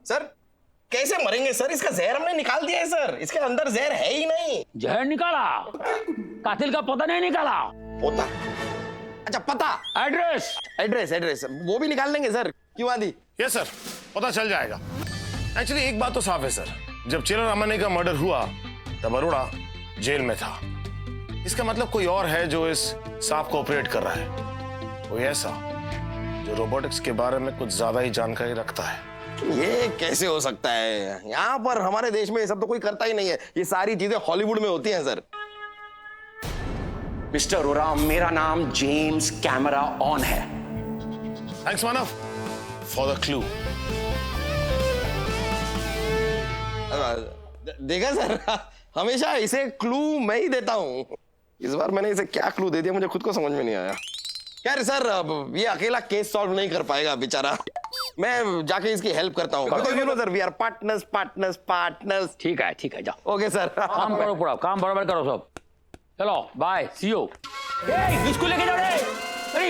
सर कैसे मरेंगे सर? इसका जहर हमने निकाल दिया है सर। इसके अंदर जहर है ही नहीं। जहर निकाला? कातिल का पता नहीं निकाला? होता? अच्छा पता, एड्रेस एड्रेस वो भी निकाल लेंगे सर। क्यों आदि? यस सर, पता चल जाएगा। एक्चुअली एक बात तो साफ है सर, जब चेला रामाने का मर्डर हुआ तब अरोड़ा जेल में था। इसका मतलब कोई और है जो इस सांप को ऑपरेट कर रहा है, कोई ऐसा जो रोबोटिक्स के बारे में कुछ ज्यादा ही जानकारी रखता है। ये कैसे हो सकता है? यहाँ पर हमारे देश में ये सब तो कोई करता ही नहीं है। ये सारी चीजें हॉलीवुड में होती हैं सर। मिस्टर अरोड़ा, मेरा नाम जेम्स कैमरा ऑन है। Thanks Manav for the clue. देखा सर, हमेशा इसे क्लू मैं ही देता हूँ। इस बार मैंने इसे क्या क्लू दे दिया मुझे खुद को समझ में नहीं आया। खैर सर, अब ये अकेला केस सॉल्व नहीं कर पाएगा बेचारा। मैं जाके इसकी हेल्प करता हूँ। Sir we are partners. ठीक है जाओ। Okay sir. काम करो पूरा, काम बराबर करो सब। चलो बाय, सी यू। इसको लेके जाओ रे। अरे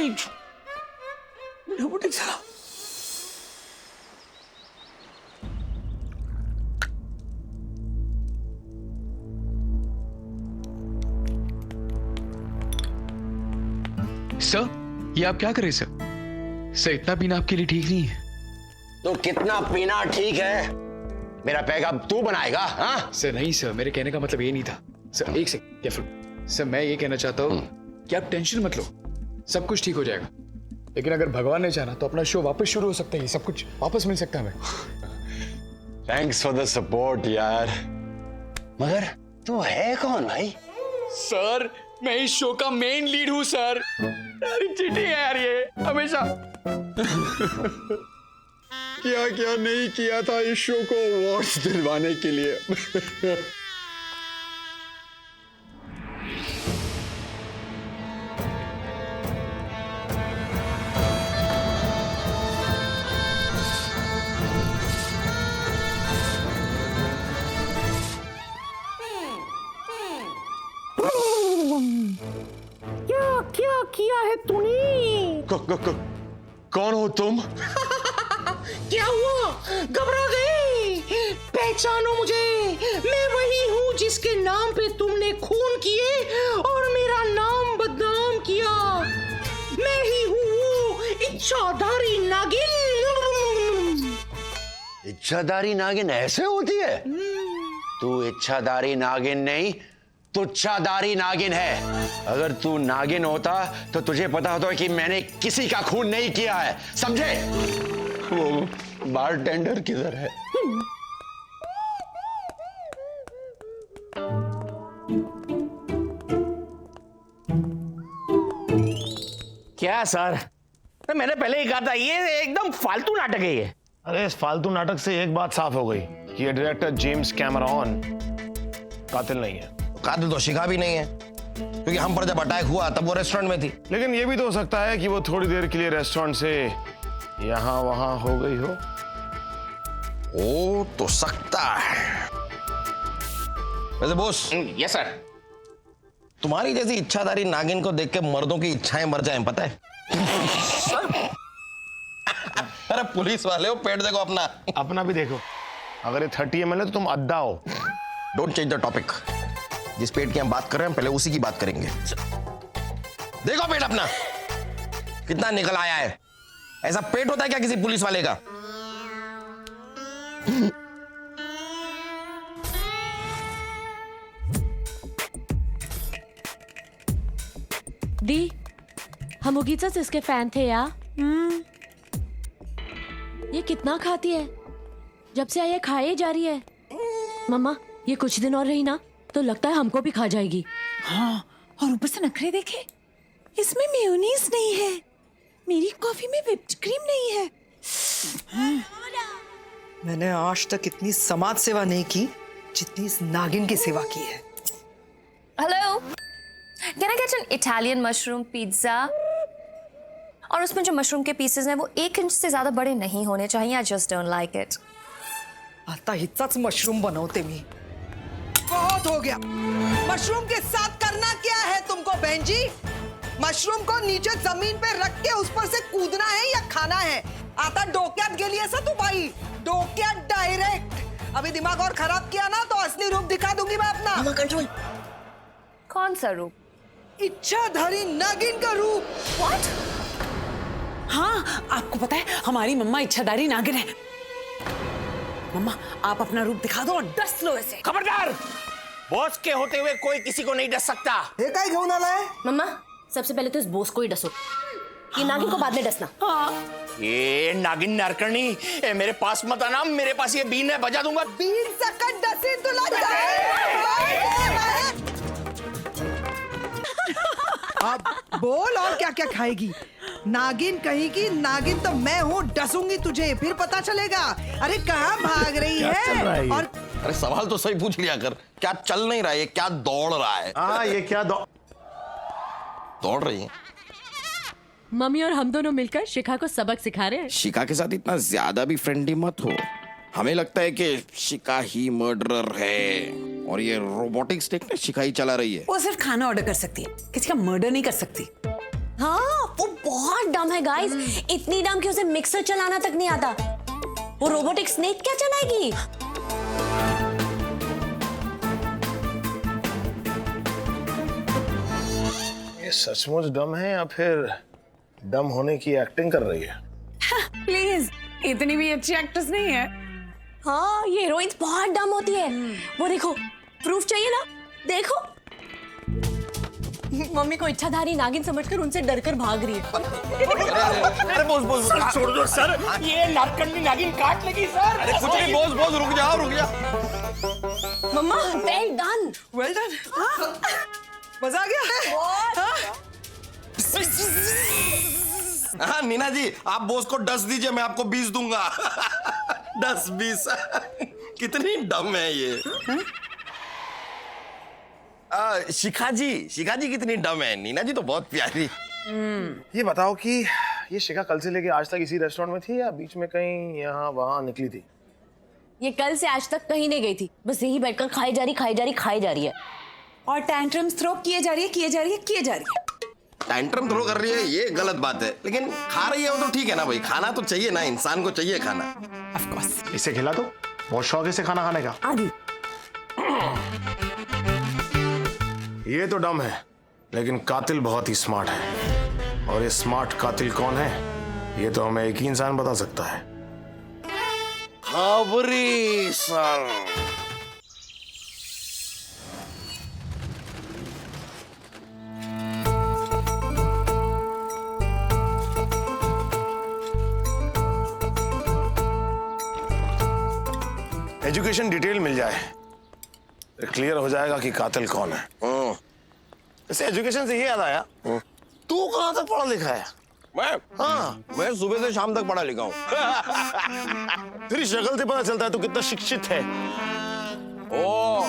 रोबोटिक साला। सर ये आप क्या कर रहे हैं सर? इतना पीना आपके लिए ठीक नहीं है। तो कितना पीना ठीक है? मेरा पैकअप तू बनाएगा? हाँ सर नहीं सर, मेरे कहने का मतलब ये नहीं था सर। एक सेकंड केयरफुल सर, मैं ये कहना चाहता हूँ कि आप टेंशन मत लो, सब कुछ ठीक हो जाएगा। लेकिन अगर भगवान ने चाहा तो अपना शो वापस शुरू हो सकता है, सब कुछ वापस मिल सकता है हमें। थैंक्स फॉर द सपोर्ट यार। मगर तू है कौन भाई? सर मैं इस शो का मेन लीड हूँ सर। अरे चीटिंग है यार ये हमेशा। क्या क्या नहीं किया था इस शो को अवार्ड्स दिलवाने के लिए। क्या किया है तूने? कौन हो तुम? क्या हुआ? घबरा गए? पहचानो मुझे, मैं वही हूँ जिसके नाम पे तुमने खून किए और मेरा नाम बदनाम किया। मैं ही हूँ वो इच्छाधारी नागिन। इच्छाधारी नागिन ऐसे होती है? तू इच्छाधारी नागिन नहीं, तुच्छाधारी नागिन है। अगर तू नागिन होता तो तुझे पता होता कि मैंने किसी का खून नहीं किया है, समझे? वो बारटेंडर किधर है? क्या सर, मैंने पहले ही कहा था ये एकदम फालतू नाटक है ये। अरे इस फालतू नाटक से एक बात साफ हो गई कि ये डायरेक्टर जेम्स कैमरॉन कातिल नहीं है। कातिल तो शिखा भी नहीं है, क्योंकि हम पर जब अटैक हुआ तब वो रेस्टोरेंट में थी। लेकिन ये भी तो हो सकता है कि वो थोड़ी देर के लिए रेस्टोरेंट से यहाँ वहां हो गई हो। ओ तो सकता है। वैसे बॉस। Yes sir. तुम्हारी जैसी इच्छाधारी नागिन को देख के मर्दों की इच्छाएं मर जाएं, पता है? अरे पुलिस वाले हो, पेट देखो अपना। अपना भी देखो, अगर ये 30 ml है तो तुम अद्धा हो। Don't change the topic. जिस पेट की हम बात कर रहे हैं पहले उसी की बात करेंगे। देखो पेट अपना कितना निकल आया है। ऐसा पेट होता है क्या किसी पुलिस वाले का? दी, हम उगीचस इसके फैन थे यार। ये कितना खाती है? जब से आई है खाए जा रही है। मम्मा, ये कुछ दिन और रही ना तो लगता है हमको भी खा जाएगी। हाँ, और ऊपर से नखरे देखे, इसमें मेयोनीज नहीं है, मेरी कॉफी में व्हिप्ड क्रीम नहीं है। मैंने आज तक इतनी समाज सेवा नहीं की जितनी इस नागिन की सेवा की है। Hello, can I get an Italian mushroom pizza? और उसमें जो मशरूम के पीसेस हैं वो 1 इंच से ज्यादा बड़े नहीं होने चाहिए। I just don't like it. आता हिचाच मशरूम बनवते मी। बहुत हो गया। मशरूम के साथ करना क्या है तुमको बहन जी? मशरूम को नीचे जमीन पे रख के उस पर से कूदना है या खाना है? आता डोक्यात गेली ऐसा तू भाई, डोक्यात डायरेक्ट। अभी दिमाग और खराब किया ना तो असली रूप दिखा दूंगी मैं अपना। कंट्रोल। कौन सा रूप? इच्छाधारी नागिन का रूप। What? हाँ, आपको पता है हमारी मम्मा इच्छाधारी नागिन है। मम्मा, आप अपना रूप दिखा दो और डस लो ऐसे। खबरदार, बॉस के होते हुए कोई किसी को नहीं डस सकता। ये काय घेऊन आलाय? मम्मा, सबसे पहले तो इस बोस को ही डसो, ये नागिन को बाद में डसना। ये नागिन नारकर्णी, ए, मेरे पास मत आना, मेरे पास ये बीन है, बजा दूंगा। बीन सकट डसे तुला अब बोल और क्या क्या खाएगी? नागिन कहीं की नागिन तो मैं हूँ, डसूंगी तुझे फिर पता चलेगा। अरे कहाँ भाग रही है? और अरे सवाल तो सही पूछ लिया कर। क्या चल नहीं रहा है? क्या दौड़ रहा है? हाँ, ये क्या दौड़ रही है? मम्मी और हम दोनों मिलकर शिखा को सबक सिखा रहे हैं। शिखा के साथ इतना ज्यादा भी फ्रेंडली मत हो। हमें लगता है कि शिखा ही मर्डरर है और ये रोबोटिक स्टिक ने शिखा ही चला रही है। वो सिर्फ खाना ऑर्डर कर सकती है, किसी का मर्डर नहीं कर सकती। हाँ, वो बहुत डम है गाइस। इतनी डम कि उसे मिक्सर चलाना तक नहीं आता। वो रोबोटिक स्नेक क्या चलाएगी? ये सचमुच डम है या फिर डम होने की एक्टिंग कर रही है? प्लीज, इतनी भी अच्छी एक्ट्रेस नहीं है। हाँ, ये हीरोइंस बहुत डम होती है। वो देखो, प्रूफ चाहिए ना? देखो, मम्मी को इच्छाधारी नागिन समझकर उनसे डरकर भाग रही है। अरे बोस सर, छोड़ दो सर, ये नारकर्णी नागिन काट लेगी सर। अरे कुछ नहीं बोस, रुक जाओ। मम्मा, वेल डन। Well done. मजा आ गया। हाँ नीना जी, आप बोस को 10 दीजिए, मैं आपको 20 दूंगा। 10-20 कितनी डम है ये। शिखा जी कितनी डम है। नीना जी तो बहुत प्यारी। ये बताओ कि ये शिखा कल से लेके आज तक इसी रेस्टोरेंट में थी या बीच में कहीं यहाँ वहाँ निकली थी? ये कल से आज तक कहीं नहीं गई थी, बस यही बैठकर खाई जा रही है। और टैंट्रम्स थ्रो किए जा रही है। टैंट्रम थ्रो कर रही है ये गलत बात है, लेकिन खा रही है वो तो ठीक है ना भाई। खाना तो चाहिए ना, इंसान को चाहिए खाना। Of course. इसे खिला दो, बहुत शौक है इसे खाना खाने का। आदि। ये तो डम है, लेकिन कातिल बहुत ही स्मार्ट है। और ये स्मार्ट कातिल कौन है ये तो हमें एक ही इंसान बता सकता है। खबरी सर। एजुकेशन डिटेल मिल जाए, क्लियर हो जाएगा कि कातिल कौन है। वैसे एजुकेशन से ही याद आया, तू कहाँ तक पढ़ा लिखा है? मैं सुबह से शाम तक पढ़ा लिखा हूँ। तेरी शक्ल से पता चलता है तू कितना शिक्षित है। ओ,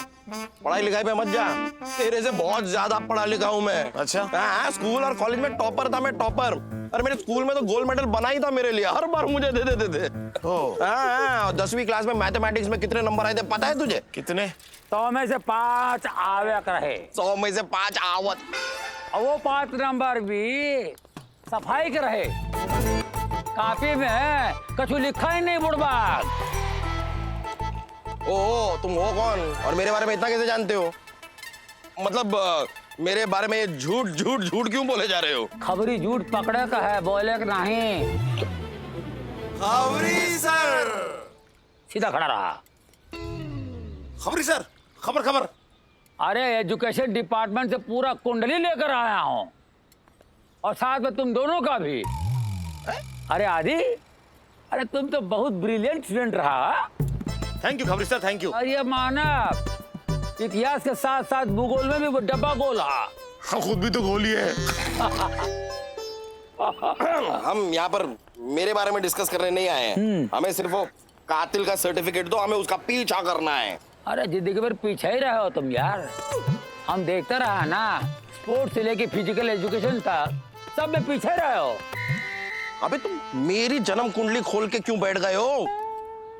पढ़ाई लिखाई पे मत जा, तेरे से बहुत ज्यादा पढ़ा लिखा हूँ मैं। अच्छा? हाँ, स्कूल और कॉलेज में टॉपर था मैं, टॉपर। और मेरे स्कूल में तो गोल्ड मेडल बना ही था मेरे लिए, हर बार मुझे दे देते थे। हाँ, 10वीं क्लास में मैथमेटिक्स में कितने नंबर आए थे पता है तुझे? कितने? 100 में से 5 आवक रहे। 100 में से 5 आवत। और वो 5 नंबर भी सफाई के रहे। काफी में कछु लिखा ही नहीं बुड़बाग। ओ, तुम हो कौन और मेरे बारे में इतना कैसे जानते हो? मतलब मेरे बारे में झूठ क्यों बोले जा रहे हो? खबरी झूठ पकड़े का है, बोले का नहीं। खबरी सर। सीधा खड़ा रहा। खबरी सर, खबर खबर। अरे एजुकेशन डिपार्टमेंट से पूरा कुंडली लेकर आया हूँ, और साथ में तुम दोनों का भी। अरे आदि, अरे तुम तो बहुत ब्रिलियंट स्टूडेंट रहा। थैंक यू खबरी सर, थैंक यू। और ये मानव इतिहास के साथ साथ भूगोल में भी वो डब्बा गोला। खुद भी तो गोली है। हम यहाँ पर मेरे बारे में डिस्कस करने नहीं आए हैं। हमें सिर्फ वो कातिल का सर्टिफिकेट दो, हमें उसका पीछा करना है। अरे जिंदगी भर पीछे ही रहे हो तुम यार। हम देखते रहा ना, स्पोर्ट्स से लेके फिजिकल एजुकेशन तक सब में पीछे रहे हो। अबे तुम मेरी जन्म कुंडली खोल के क्यों बैठ गए हो?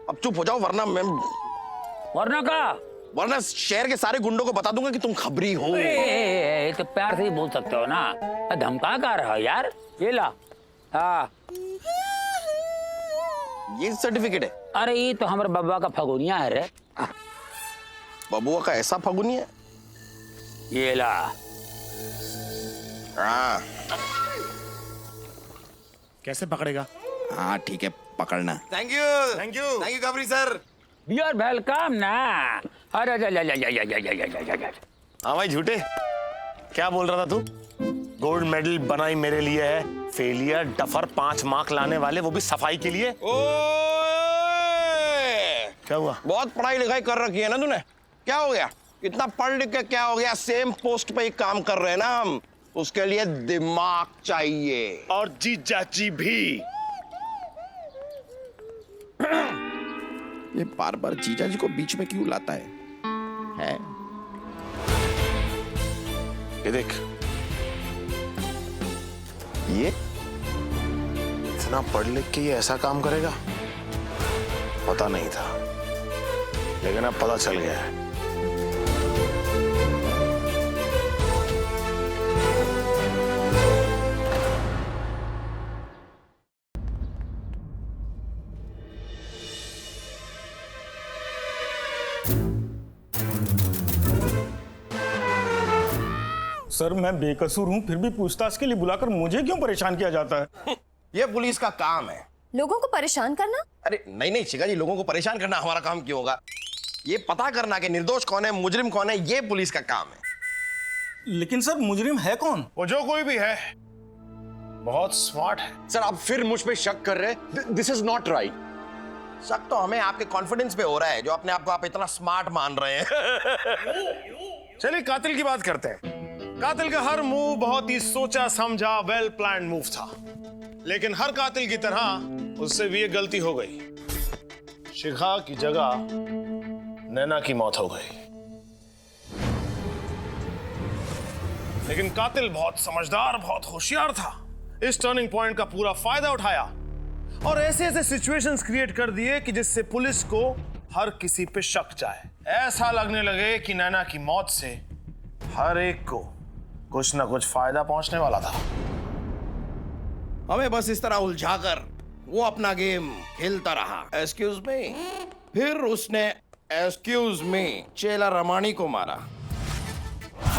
अब चुप हो जाओ, वरना का? वरना शहर के सारे गुंडों को बता दूंगा कि तुम खबरी हो। तो प्यार से ही बोल सकते हो ना, धमका का रहा हो यार। ये ला। हाँ, ये सर्टिफिकेट है। अरे ये तो हमारे बब्बा का फगुनिया है रे। बबुआ का ऐसा फगुनिया? ये ला। हाँ, कैसे पकड़ेगा? हाँ ठीक है, पकड़ना। Thank you, thank you, thank you खबरी सर। यू आर वेलकम ना। अरे हाँ भाई झूठे, क्या बोल रहा था तू? गोल्ड मेडल बनाई मेरे लिए है, फेलियर डफर 5 मार्क लाने वाले, वो भी सफाई के लिए। क्या हुआ? बहुत पढ़ाई लिखाई कर रखी है ना तूने, क्या हो गया? इतना पढ़ लिख के क्या हो गया? सेम पोस्ट पे ही काम कर रहे हैं ना हम, उसके लिए दिमाग चाहिए। और जी चाची भी। ये बार बार जीजा जी को बीच में क्यों लाता है? ये देख, ये इतना पढ़ लिख के ये ऐसा काम करेगा पता नहीं था, लेकिन अब पता चल गया है। सर मैं बेकसूर हूँ, फिर भी पूछताछ के लिए बुलाकर मुझे क्यों परेशान किया जाता है? ये पुलिस का काम है। लोगों को परेशान करना? अरे नहीं नहीं शिखा जी, लोगों को परेशान करना हमारा काम क्यों होगा? ये पता करना कि निर्दोष कौन है, मुजरिम कौन है, ये पुलिस का काम है। लेकिन सर मुजरिम है कौन? वो जो कोई भी है, बहुत स्मार्ट है। सर आप फिर मुझ पे शक कर रहे हैं? This is not right. शक तो हमें आपके कॉन्फिडेंस पे हो रहा है, जो अपने आप को आप इतना स्मार्ट मान रहे हैं। चलिए कातिल की बात करते हैं। कातिल का हर मूव बहुत ही सोचा समझा वेल प्लान्ड मूव था, लेकिन हर कातिल की तरह उससे भी एक गलती हो गई। शिखा की जगह नैना की मौत हो गई। लेकिन कातिल बहुत समझदार, बहुत होशियार था। इस टर्निंग पॉइंट का पूरा फायदा उठाया और ऐसे ऐसे सिचुएशंस क्रिएट कर दिए कि जिससे पुलिस को हर किसी पे शक जाए। ऐसा लगने लगे कि नैना की मौत से हर एक को कुछ ना कुछ फायदा पहुंचने वाला था। हमें बस इस तरह उलझाकर वो अपना गेम खेलता रहा। Excuse me. फिर उसने एक्सक्यूज मी चेला रमानी को मारा,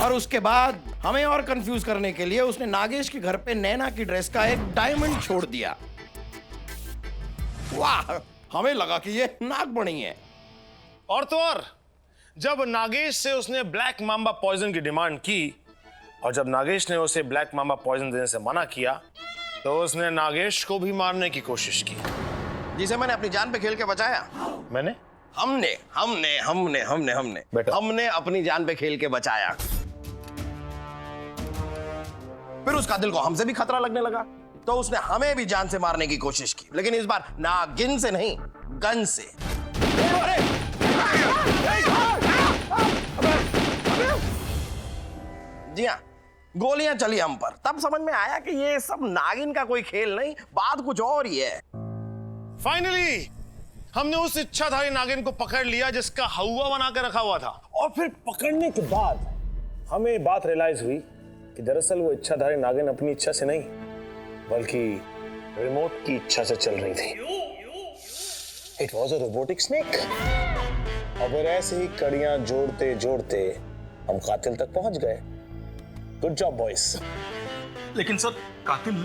और उसके बाद हमें और कंफ्यूज करने के लिए उसने नागेश के घर पे नैना की ड्रेस का एक डायमंड छोड़ दिया। वाह, हमें लगा कि ये नागमणि है। और तो और, जब नागेश से उसने ब्लैक मांबा पॉइजन की डिमांड की, और जब नागेश ने उसे ब्लैक मांबा पॉइजन देने से मना किया, तो उसने नागेश को भी मारने की कोशिश की, जिसे मैंने अपनी जान पे खेल के बचाया। मैंने हमने हमने हमने हमने हमने हमने अपनी जान पे खेल के बचाया। फिर उस कातिल को हमसे भी खतरा लगने लगा, तो उसने हमें भी जान से मारने की कोशिश की, लेकिन इस बार नागिन से नहीं, गन से। जी हाँ, गोलियां चली हम पर। तब समझ में आया कि ये सब नागिन का कोई खेल नहीं, बात कुछ और ही है। फाइनली हमने उस इच्छाधारी नागिन को पकड़ लिया जिसका हवा बना के रखा हुआ था। और फिर पकड़ने के बाद हमें बात रियलाइज हुई कि दरअसल वो इच्छाधारी नागिन अपनी इच्छा से नहीं, बल्कि रिमोट की इच्छा से चल रही थी। It was a robotic snake. और फिर ऐसे ही कड़ियां जोड़ते जोड़ते हम कातिल तक पहुंच गए। Good job boys. लेकिन सर कातिल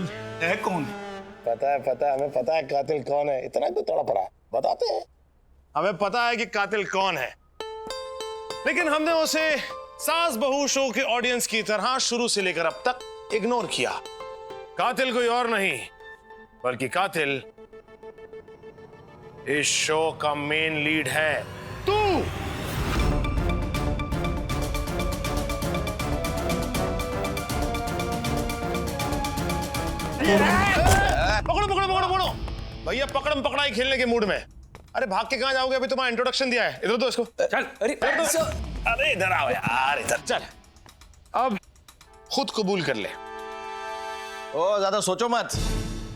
है कौन? पता है हमें पता है कातिल कौन है, इतना तो तड़प रहा है, बताते हैं। हमें पता है कि कातिल कौन है, लेकिन हमने उसे सास बहू शो के ऑडियंस की तरह शुरू से लेकर अब तक इग्नोर किया। कातिल कोई और नहीं बल्कि कातिल इस शो का मेन लीड है तू। पकड़ो पकड़ो पकड़ो पकड़ो भैया, पकड़म पकड़ाई खेलने के मूड में। अरे भाग के कहां जाओगे, अभी तुम्हारा इंट्रोडक्शन दिया है, इधर दो इसको। चल अरे इधर आओ यार, इधर चल। अब खुद कबूल कर ले। ओ ज्यादा सोचो मत,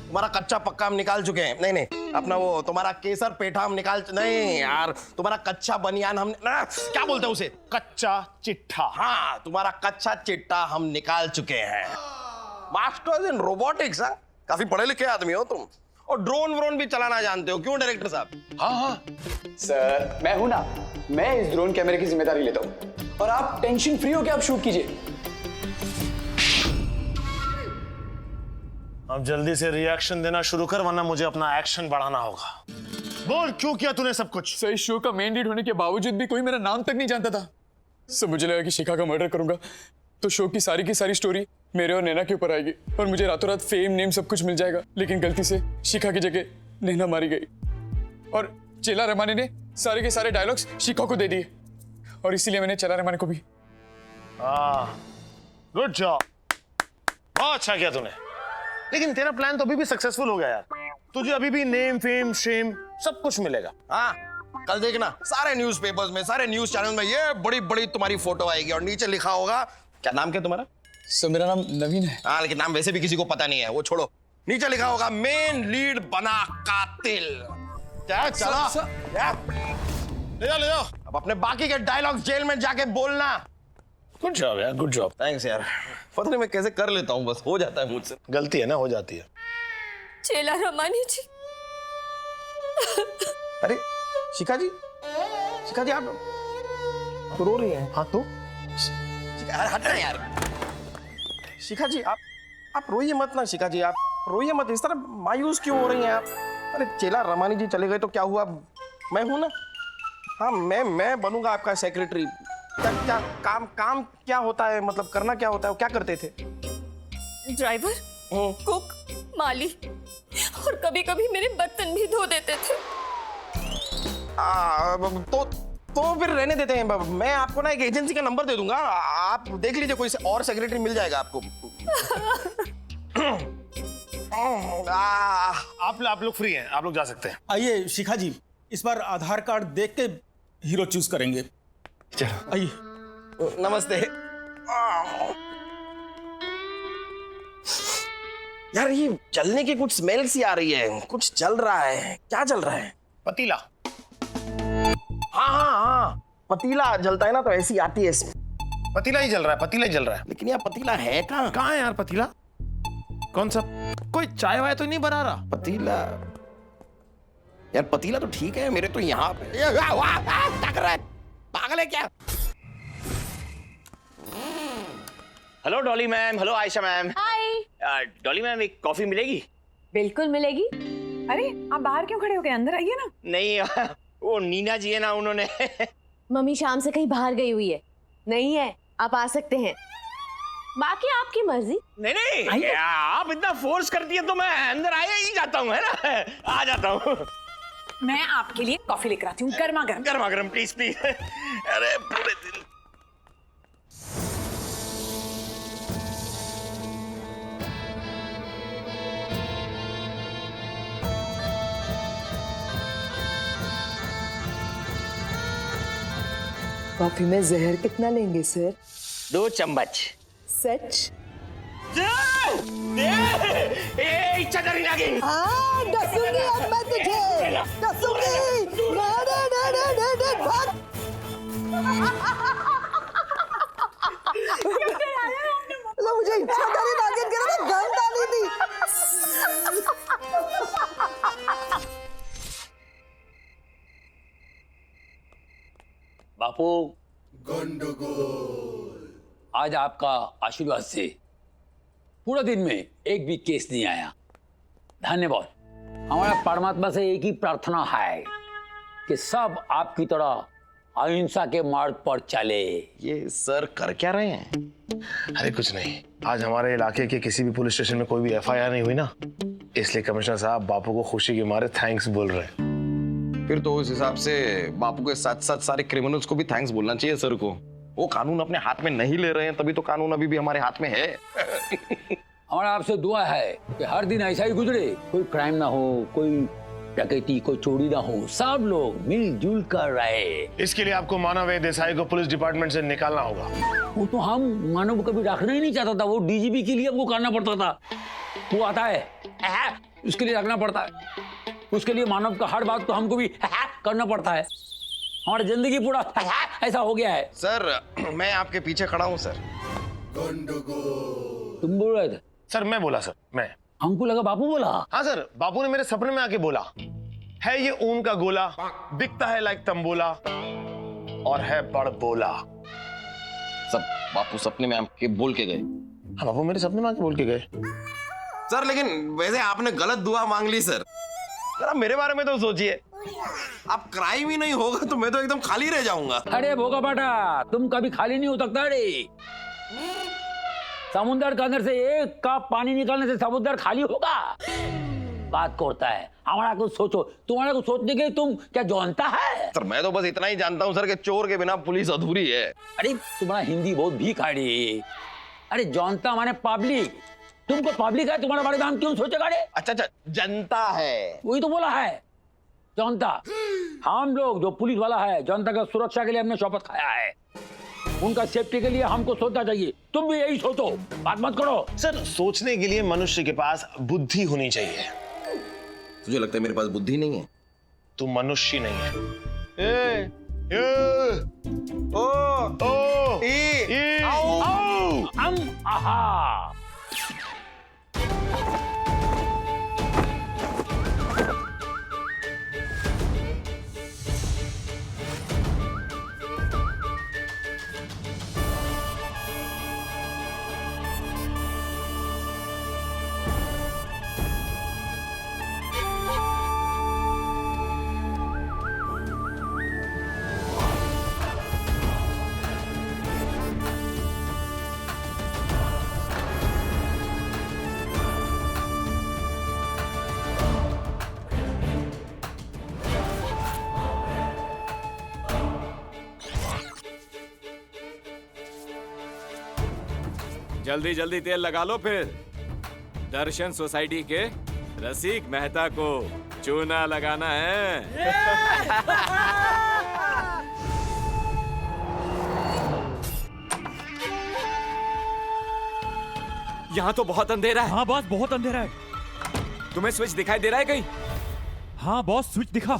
तुम्हारा कच्चा पक्का हम निकाल चुके हैं। नहीं नहीं, अपना वो तुम्हारा केसर पेठा हम नहीं यार, तुम्हारा कच्चा बनियान हम क्या बोलते हैं उसे, कच्चा चिट्ठा। हाँ, तुम्हारा कच्चा चिट्टा हम निकाल चुके हैं। मास्टर्स इन रोबोटिक्स, काफी पढ़े लिखे आदमी हो तुम, और ड्रोन व्रोन भी चलाना जानते हो, क्यों डायरेक्टर साहब? हाँ सर, मैं हूं ना, मैं इस ड्रोन कैमरे की जिम्मेदारी लेता हूं, और आप टेंशन फ्री होकर आप शूट कीजिए। अब जल्दी से रिएक्शन देना शुरू कर, वरना मुझे अपना एक्शन बढ़ाना होगा। बोल, क्यों किया तूने सब कुछ? सर, इस शो का मेन लीड होने के बावजूद भी कोई मेरा नाम तक नहीं जानता था। सर, मुझे लगा कि शिखा का मर्डर करूंगा तो शो की सारी स्टोरी मेरे और नैना के ऊपर आएगी और मुझे रातों रात फेम नेम सब कुछ मिल जाएगा। लेकिन गलती से शिखा की जगह नैना मारी गई और चेला रमानी ने सारे के सारे डायलॉग्स शिखा को दे दिए, और इसीलिए मैंने चेला रमानी को भी। गुड जॉब, बहुत अच्छा किया तूने। लेकिन तेरा प्लान तो अभी भी सक्सेसफुल हो गया यार, तुझे अभी भी नेम फेम शेम सब कुछ मिलेगा। हाँ, कल देखना सारे न्यूज़पेपर्स में, सारे न्यूज चैनल में ये बड़ी बड़ी तुम्हारी फोटो आएगी और नीचे लिखा होगा, क्या नाम क्या तुम्हारा? सर, मेरा नाम नवीन है। हाँ, लेकिन नाम वैसे भी किसी को पता नहीं है, वो छोड़ो। नीचे लिखा होगा मेन लीड बना कातिल। क्या चला? ले जाओ। अब अपने बाकी के डायलॉग्स जेल में जाके बोलना। गुड जॉब यार, गुड जॉब। थैंक्स यार, पता नहीं मैं कैसे कर लेता हूँ, बस हो जाता है मुझसे। गलती है ना, हो जाती है। चेला रमानी जी। अरे शिखा जी आप रो रही हैं? हाँ तो हट रहे यार। शिखा जी आप रोइए मत ना, शिखा जी आप रोइए मत, इस तरह मायूस क्यों हो रही हैं आप? अरे चेला रमानी जी चले गए तो क्या हुआ, मैं हूं ना। हाँ, मैं बनूंगा आपका सेक्रेटरी। क्या काम क्या होता है, मतलब करना क्या होता है, क्या करते थे? ड्राइवर, कुक, माली, और कभी कभी मेरे बर्तन भी धो देते थे। तो फिर रहने देते हैं। मैं आपको ना एक एजेंसी का नंबर दे दूंगा, आप देख लीजिए, कोई और सेक्रेटरी मिल जाएगा आपको। आप लोग फ्री हैं, आप लोग जा सकते हैं। आइए शिखा जी, इस बार आधार कार्ड देख के हीरो चूज करेंगे। चलो आइए। नमस्ते। यार ये जलने की कुछ स्मेल सी आ रही है, कुछ जल रहा है, क्या जल रहा है? पतीला। हाँ, पतीला जलता है ना तो ऐसी आती है इसमें। पतीला ही जल रहा है, पतीला ही जल रहा है। लेकिन यार पतीला है कहाँ है यार पतीला? कौन सा? कोई चाय वाय तो नहीं बना रहा? पतीला यार, पतीला तो ठीक है, मेरे तो यहाँ पे क्या कर रहा है, पागल है क्या? Hello Dolly ma'am, hello Ayesha ma'am. Hi. Dolly ma'am, एक कॉफी मिलेगी? बिल्कुल मिलेगी। अरे आप बाहर क्यों खड़े हो गए, अंदर आइए ना। नहीं, वो नीना जी है ना, उन्होंने मम्मी शाम से कहीं बाहर गई हुई है, नहीं है, आप आ सकते हैं, बाकी आपकी मर्जी। नहीं, आप इतना फोर्स करती है तो मैं अंदर आया ही जाता हूँ, है ना, आ जाता हूँ। मैं आपके लिए कॉफी लेकर आती हूँ, गर्मा गर्म प्लीज प्लीज। अरे पूरे दिन कॉफी में जहर कितना लेंगे सर? 2 चम्मच। सच? इच्छाधारी नागिन। हाँ, डसूंगी अब मैं तुझे, डसूंगी। भाग। मुझे इच्छाधारी नागिन कह रहा था, गन डाली थी। बापू, आज आपका आशीर्वाद से पूरा दिन में एक भी केस नहीं आया। धन्यवाद। हमारा परमात्मा से एक ही प्रार्थना है कि सब आपकी तरह अहिंसा के मार्ग पर चले। ये सर कर क्या रहे हैं? अरे कुछ नहीं, आज हमारे इलाके के किसी भी पुलिस स्टेशन में कोई भी FIR नहीं हुई ना, इसलिए कमिश्नर साहब बापू को खुशी के मारे थैंक्स बोल रहे हैं। फिर तो उस हिसाब से बापू के साथ साथ सारे क्रिमिनल्स को भी थैंक्स बोलना चाहिए सर को। वो कानून अपने हाथ में नहीं ले रहे हैं, तभी तो कानून अभी भी हमारे हाथ में है। हमारा आपसे दुआ है कि हर दिन ऐसा ही गुजरे, कोई क्राइम ना हो, कोई डकैती, कोई चोरी ना हो, सब लोग मिलजुल कर रहे। इसके लिए आपको मानव देसाई को पुलिस डिपार्टमेंट से निकालना होगा। वो तो हम मानव को कभी रखना ही नहीं चाहता था, वो DGP के लिए हमको करना पड़ता था। वो आता है उसके लिए रखना पड़ता है, उसके लिए मानव का हर बात तो हमको भी करना पड़ता है। हमारी जिंदगी पूरा ऐसा हो गया है। सर मैं आपके पीछे खड़ा हूँ सर। तुम बोल रहे थे? सर मैं बोला सर, मैं। हमको लगा बापू बोला। हाँ सर, बापू ने मेरे सपने में आके बोला है ये ऊन का गोला, बिकता है लाइक तंबोला और है बड़ बोला। सब बापू सपने में आपके बोल के गए? हाँ बापू मेरे सपने में आके बोल के गए। सर लेकिन वैसे आपने गलत दुआ मांग ली सर। जरा मेरे बारे में तो सोचिए, आप क्राइम ही नहीं होगा तो मैं तो एकदम खाली रह जाऊंगा। अरे भोगा बाटा, तुम कभी खाली नहीं हो सकता रे। समुद्र के अंदर से एक कप पानी निकालने से समुद्र खाली होगा? बात करता है। हमारा कुछ सोचो, तुम्हारा कुछ सोचने के लिए तुम क्या जानता है? सर मैं तो बस इतना ही जानता हूँ सर कि चोर के बिना पुलिस अधूरी है। अरे तुम्हारा हिंदी बहुत भीखाड़ी। अरे जानता माने पब्लिक, तुमको पब्लिक है, तुम्हारे बारे में हम क्यों सोचेगा रे? अच्छा जनता है, वही तो बोला है जनता। हम लोग जो पुलिस वाला है, जनता का सुरक्षा के लिए हमने शपथ खाया है, उनका सेफ्टी के लिए हमको सोचना चाहिए। तुम भी यही सोचो, बात मत करो। सर सोचने के लिए मनुष्य के पास बुद्धि होनी चाहिए। तुझे लगता है मेरे पास बुद्धि नहीं है? तू मनुष्य नहीं है। आहा। जल्दी जल्दी तेल लगा लो, फिर दर्शन सोसाइटी के रसिक मेहता को चूना लगाना है। यहाँ तो बहुत अंधेरा है। हाँ बॉस, बहुत अंधेरा है। तुम्हें स्विच दिखाई दे रहा है कहीं? हाँ बॉस, स्विच दिखा।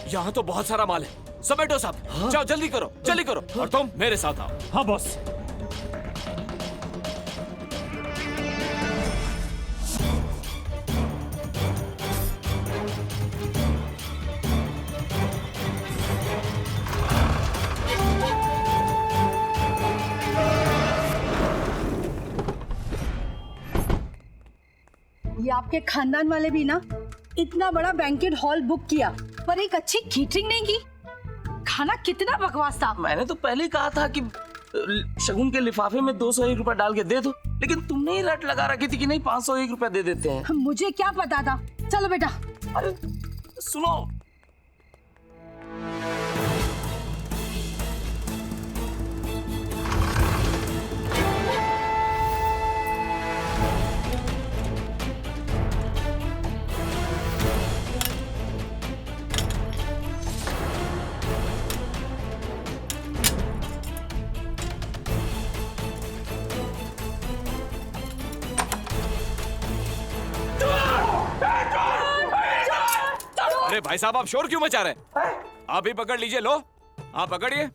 यहाँ तो बहुत सारा माल है। समेटो सब। हाँ? जाओ जल्दी करो, जल्दी करो। हाँ? और तुम मेरे साथ आओ। हाँ बॉस। ये आपके खानदान वाले भी ना इतना बड़ा बैंकेट हॉल बुक किया पर एक अच्छी केटरिंग नहीं की। खाना कितना बकवास था। मैंने तो पहले ही कहा था कि शगुन के लिफाफे में 201 रुपया डाल के दे दो, लेकिन तुमने ही रट लगा रखी थी कि नहीं 501 रुपया दे देते हैं। मुझे क्या पता था। चलो बेटा। अरे सुनो, अरे भाई साहब, आप शोर क्यों मचा रहे हैं? आप ही पकड़ लीजिए। लो, आप पकड़िए।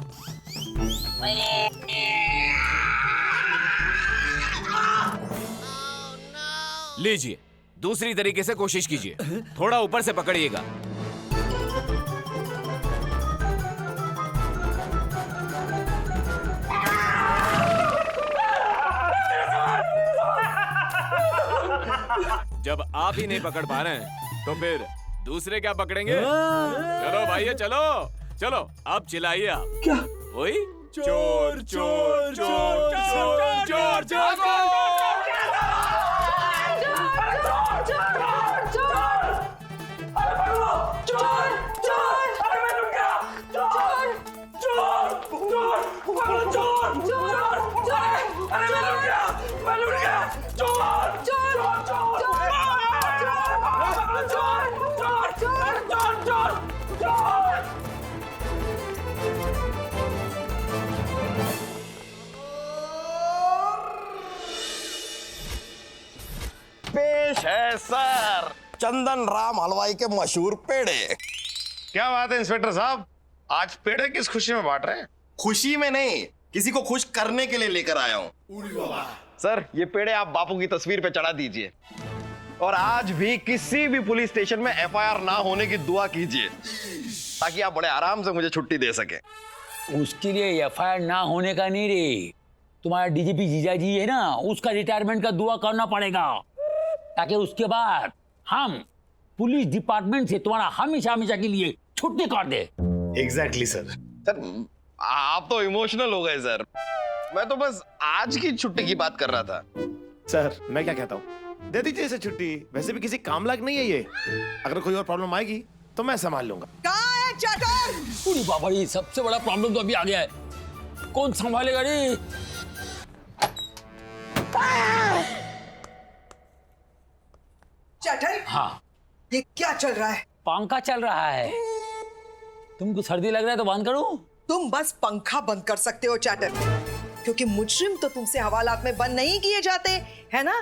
लीजिए, दूसरी तरीके से कोशिश कीजिए। थोड़ा ऊपर से पकड़िएगा। जब आप ही नहीं पकड़ पा रहे हैं तो फिर दूसरे क्या पकड़ेंगे? चलो भाई चलो चलो, अब चिल्लाइए आप। क्या? वही चोर चोर चोर चोर चोर चोर। पेश है सर चंदन राम हलवाई के मशहूर पेड़े। क्या बात है इंस्पेक्टर साहब, आज पेड़े किस खुशी में बांट रहे हैं? खुशी में नहीं, किसी को खुश करने के लिए लेकर आया हूँ। सर ये पेड़े आप बापू की तस्वीर पे चढ़ा दीजिए और आज भी किसी भी पुलिस स्टेशन में एफआईआर ना होने की दुआ कीजिए ताकि आप बड़े आराम से मुझे छुट्टी दे सके। उसके लिए एफआईआर ना होने का नहीं रे, तुम्हारा डीजीपी जीजा जी है ना, उसका रिटायरमेंट का दुआ करना पड़ेगा ताकि उसके बाद हम पुलिस डिपार्टमेंट से तुम्हारा हमेशा हमेशा के लिए छुट्टी कर दे। Exactly sir. सर आप तो इमोशनल हो गए सर, मैं तो बस आज की छुट्टी की बात कर रहा था। सर मैं क्या कहता हूँ, दे दीजिए इसे छुट्टी, वैसे भी किसी काम लायक नहीं है ये। अगर कोई और प्रॉब्लम आएगी तो मैं संभाल लूंगा। कहाँ है चटर? पूरी बाबा, ये सबसे बड़ा प्रॉब्लम तो अभी आ गया है, कौन संभालेगा रे? चटर, हाँ ये क्या चल रहा है? पंखा चल रहा है। तुमको सर्दी लग रहा है तो बंद करूं? तुम बस पंखा बंद कर सकते हो चैटर, क्योंकि मुजरिम तो तुमसे हवालात में बंद नहीं किए जाते, है ना?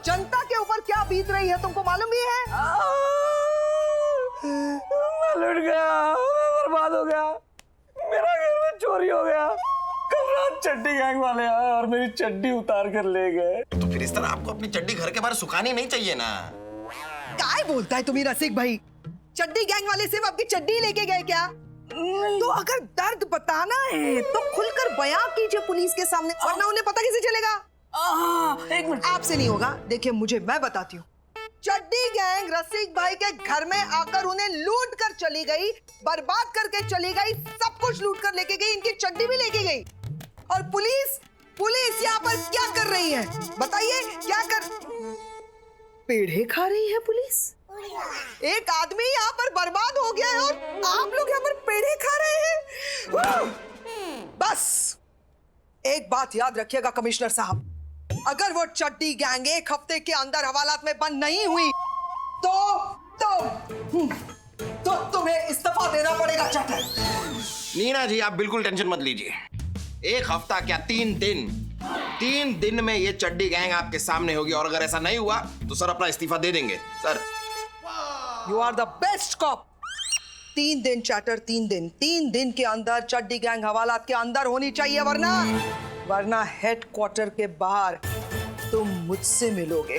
जनता के ऊपर क्या बीत रही है तुमको मालूम भी है? मैं लुट गया, मैं बर्बाद हो गया, मेरा घर में चोरी हो गया। कल रात चड्डी गैंग वाले आए और मेरी चड्डी उतार कर ले गए। तो फिर इस तरह आपको अपनी चड्डी घर के बाहर सुखानी नहीं चाहिए ना। क्या बोलता है तुम्ही रसिक भाई? चड्डी गैंग वाले सिर्फ आपकी चड्डी लेके गए क्या? तो अगर दर्द बताना है तो खुलकर बयां कीजिए पुलिस के सामने, वरना उन्हें पता कैसे चलेगा? एक मिनट, आपसे नहीं होगा, देखिए मुझे, मैं बताती हूँ। चड्डी गैंग रसिक भाई के घर में आकर उन्हें लूट कर चली गई, बर्बाद करके चली गई, सब कुछ लूट कर लेके गई, इनकी चड्डी भी लेके गई। और पुलिस यहाँ पर क्या कर रही है बताइए? क्या कर पेड़े खा रही है पुलिस? एक आदमी यहाँ पर बर्बाद हो गया है और आप लोग यहाँ पर पेड़े खा रहे हैं। बस एक बात याद रखिएगा कमिश्नर साहब, अगर वो चड्डी गैंग एक हफ्ते के अंदर हवालात में बंद नहीं हुई तो तुम्हें इस्तीफा देना पड़ेगा चटर। नीना जी आप बिल्कुल टेंशन मत लीजिए, एक हफ्ता क्या 3 दिन में ये चड्डी गैंग आपके सामने होगी, और अगर ऐसा नहीं हुआ तो सर अपना इस्तीफा दे देंगे। Sir you are the best cop. 3 दिन चैटर, 3 दिन के अंदर चड्डी गैंग हवालात के अंदर होनी चाहिए, वरना हेडक्वार्टर के बाहर तुम मुझसे मिलोगे।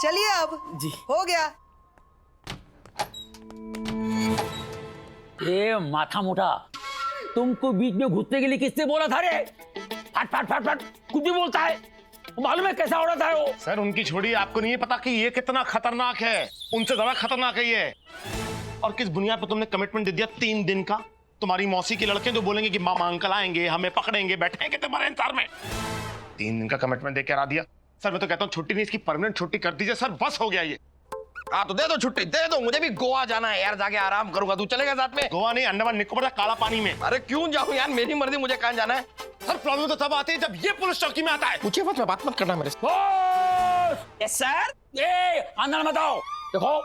चलिए अब जी हो गया। ए माथा मोटा, तुमको बीच में घुसने के लिए किसने बोला था रे? फट फट फट फट कुछ भी बोलता है, मालूम है कैसा उड़ाता है वो? सर उनकी छोड़िए, आपको नहीं पता कि ये कितना खतरनाक है, उनसे ज्यादा खतरनाक है ये। और किस बुनियाद पर तुमने कमिटमेंट दे दिया 3 दिन का? तुम्हारी मौसी के लड़के जो बोलेंगे कि मामा अंकल आएंगे, हमें पकड़ेंगे, बैठेंगे तुम्हारे इंतजार में। 3 दिन का कमिटमेंट देकर आ दिया। सर मैं तो कहता हूँ छुट्टी नहीं, इसकी परमानेंट छुट्टी कर दीजिए सर, बस हो गया ये। हाँ तो दे दो छुट्टी, दे दो, मुझे भी गोवा जाना है यार, जाके आराम करूंगा। तू चलेगा साथ में? गोवा नहीं, अंडमान निकोबार काला पानी में। अरे क्यों जाऊं यार, मेरी मर्जी, मुझे कहाँ जाना है। सर प्रॉब्लम तो तब आती है जब ये पुलिस चौकी में आता है। पूछे मत, बात मत करना मेरे से। Yes sir. ये अंदर मत आओ। देखो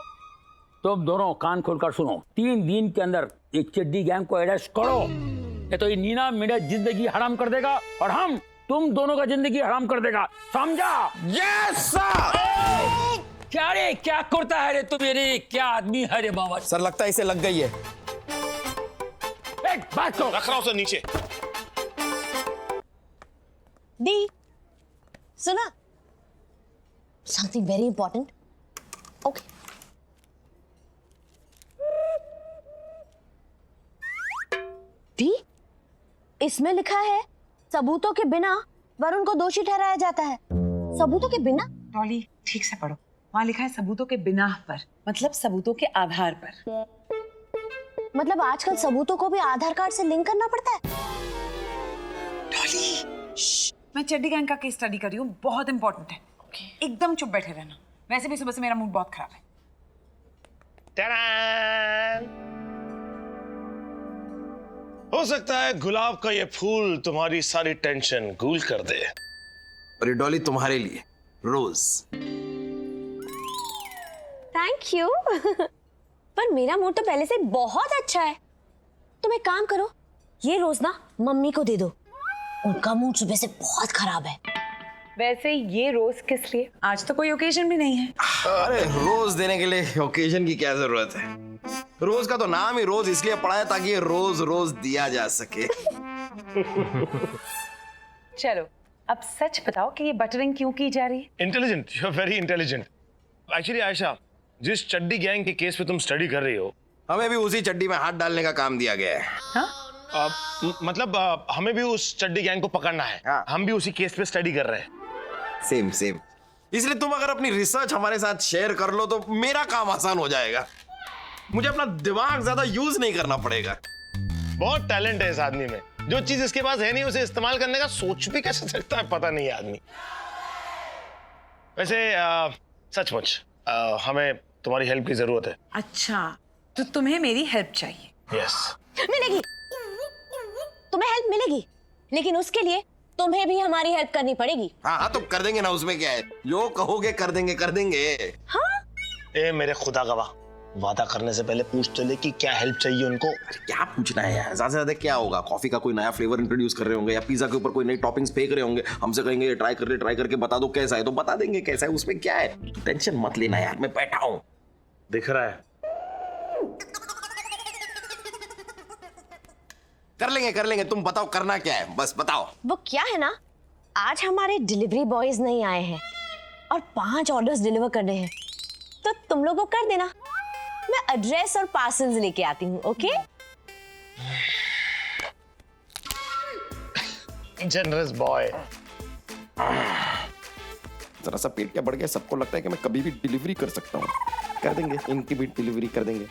तुम दोनों कान खोलकर सुनो, 3 दिन के अंदर एक चड्डी गैंग को अरेस्ट करो, नहीं तो ये नीना मेरा जिंदगी हराम कर देगा और हम तुम दोनों का जिंदगी हराम कर देगा, समझा? Yes sir. क्या रे, क्या करता है रे तू? मेरे क्या आदमी है रे बाबा? सर लगता है इसे लग गई है। एक बात तो रख रहा हूं सर नीचे। दी सुना, समथिंग वेरी इंपॉर्टेंट। ओके दी, इसमें लिखा है सबूतों के बिना वरुण को दोषी ठहराया जाता है। सबूतों के बिना? डॉली ठीक से पढ़ो, वहाँ लिखा है सबूतों के बिना पर, मतलब सबूतों के आधार पर। मतलब आजकल सबूतों को भी आधार कार्ड से लिंक करना पड़ता है? डॉली मैं चड्डी गैंग का केस स्टडी कर रही हूँ, बहुत इंपॉर्टेंट है। एकदम चुप बैठे रहना। वैसे भी सुबह से मेरा मूड बहुत खराब है। हो सकता है गुलाब का ये फूल तुम्हारी सारी टेंशन कूल कर दे। और ये डॉली तुम्हारे लिए रोज। Thank you. पर मेरा मूड तो पहले से बहुत अच्छा है। तुम एक काम करो, ये रोज ना मम्मी को दे दो, उनका मूड सुबह से बहुत खराब है। वैसे ये रोज किस लिए? आज तो कोई ओकेजन भी नहीं है। अरे रोज देने के लिए ओकेजन की क्या जरूरत है? रोज का तो नाम ही रोज इसलिए पड़ा है ताकि ये रोज रोज दिया जा सके। चलो अब सच बताओ कि ये बटरिंग क्यों की जा रही है? Intelligent, you are very intelligent. Actually Ayesha, जिस चड्डी गैंग के केस पे तुम स्टडी कर रही हो, हमें भी उसी चड्डी में हाथ डालने का काम दिया गया है। मतलब हमें भी उस चड्डी गैंग को पकड़ना है। हम भी उसी केस पे स्टडी कर रहे हैं। Same same. इसलिए तुम अगर अपनी रिसर्च हमारे साथ शेयर कर लो तो मेरा काम आसान हो जाएगा। मुझे अपना दिमाग ज्यादा यूज नहीं करना पड़ेगा। बहुत टैलेंट है इस आदमी में। जो चीज इसके पास है नहीं उसे इस्तेमाल करने का सोच भी कैसे सकता है पता नहीं है आदमी। वैसे सचमुच हमें तुम्हारी हेल्प की जरूरत है। अच्छा तो तुम्हें मेरी हेल्प चाहिए? यस। मिलेगी, तुम्हें हेल्प मिलेगी, लेकिन उसके लिए तुम्हें भी हमारी हेल्प करनी पड़ेगी। हाँ तो कर देंगे ना, उसमें क्या है? जो कहोगे कर देंगे। हाँ? ए मेरे खुदा गवाह, वादा करने से पहले पूछ तो ले कि क्या हेल्प चाहिए उनको। क्या पूछना है यार? ज्यादा से ज्यादा क्या होगा? कॉफी का कोई नया फ्लेवर इंट्रोड्यूस कर रहे होंगे या पिज्जा के ऊपर कोई नई टॉपिंग्स फेंक रहे होंगे। हमसे कहेंगे ट्राई करके बता दो कैसा है, तो बता देंगे कैसा है। उसमें क्या है? तो टेंशन मत लेना यार, मैं बैठा हूँ। दिख रहा है। कर लेंगे। तुम बताओ करना क्या है, बस बताओ। वो क्या है ना, आज हमारे डिलीवरी बॉयज नहीं आए हैं और 5 ऑर्डर्स डिलीवर करने हैं, तो तुम लोगों को कर देना। मैं एड्रेस और पार्सल्स लेके आती हूँ। ओके? Generous boy. जरा सा पेट क्या बढ़ गया, सबको लगता है कि मैं कभी भी डिलीवरी कर सकता हूँ। कर देंगे, इनकी भी डिलीवरी कर देंगे।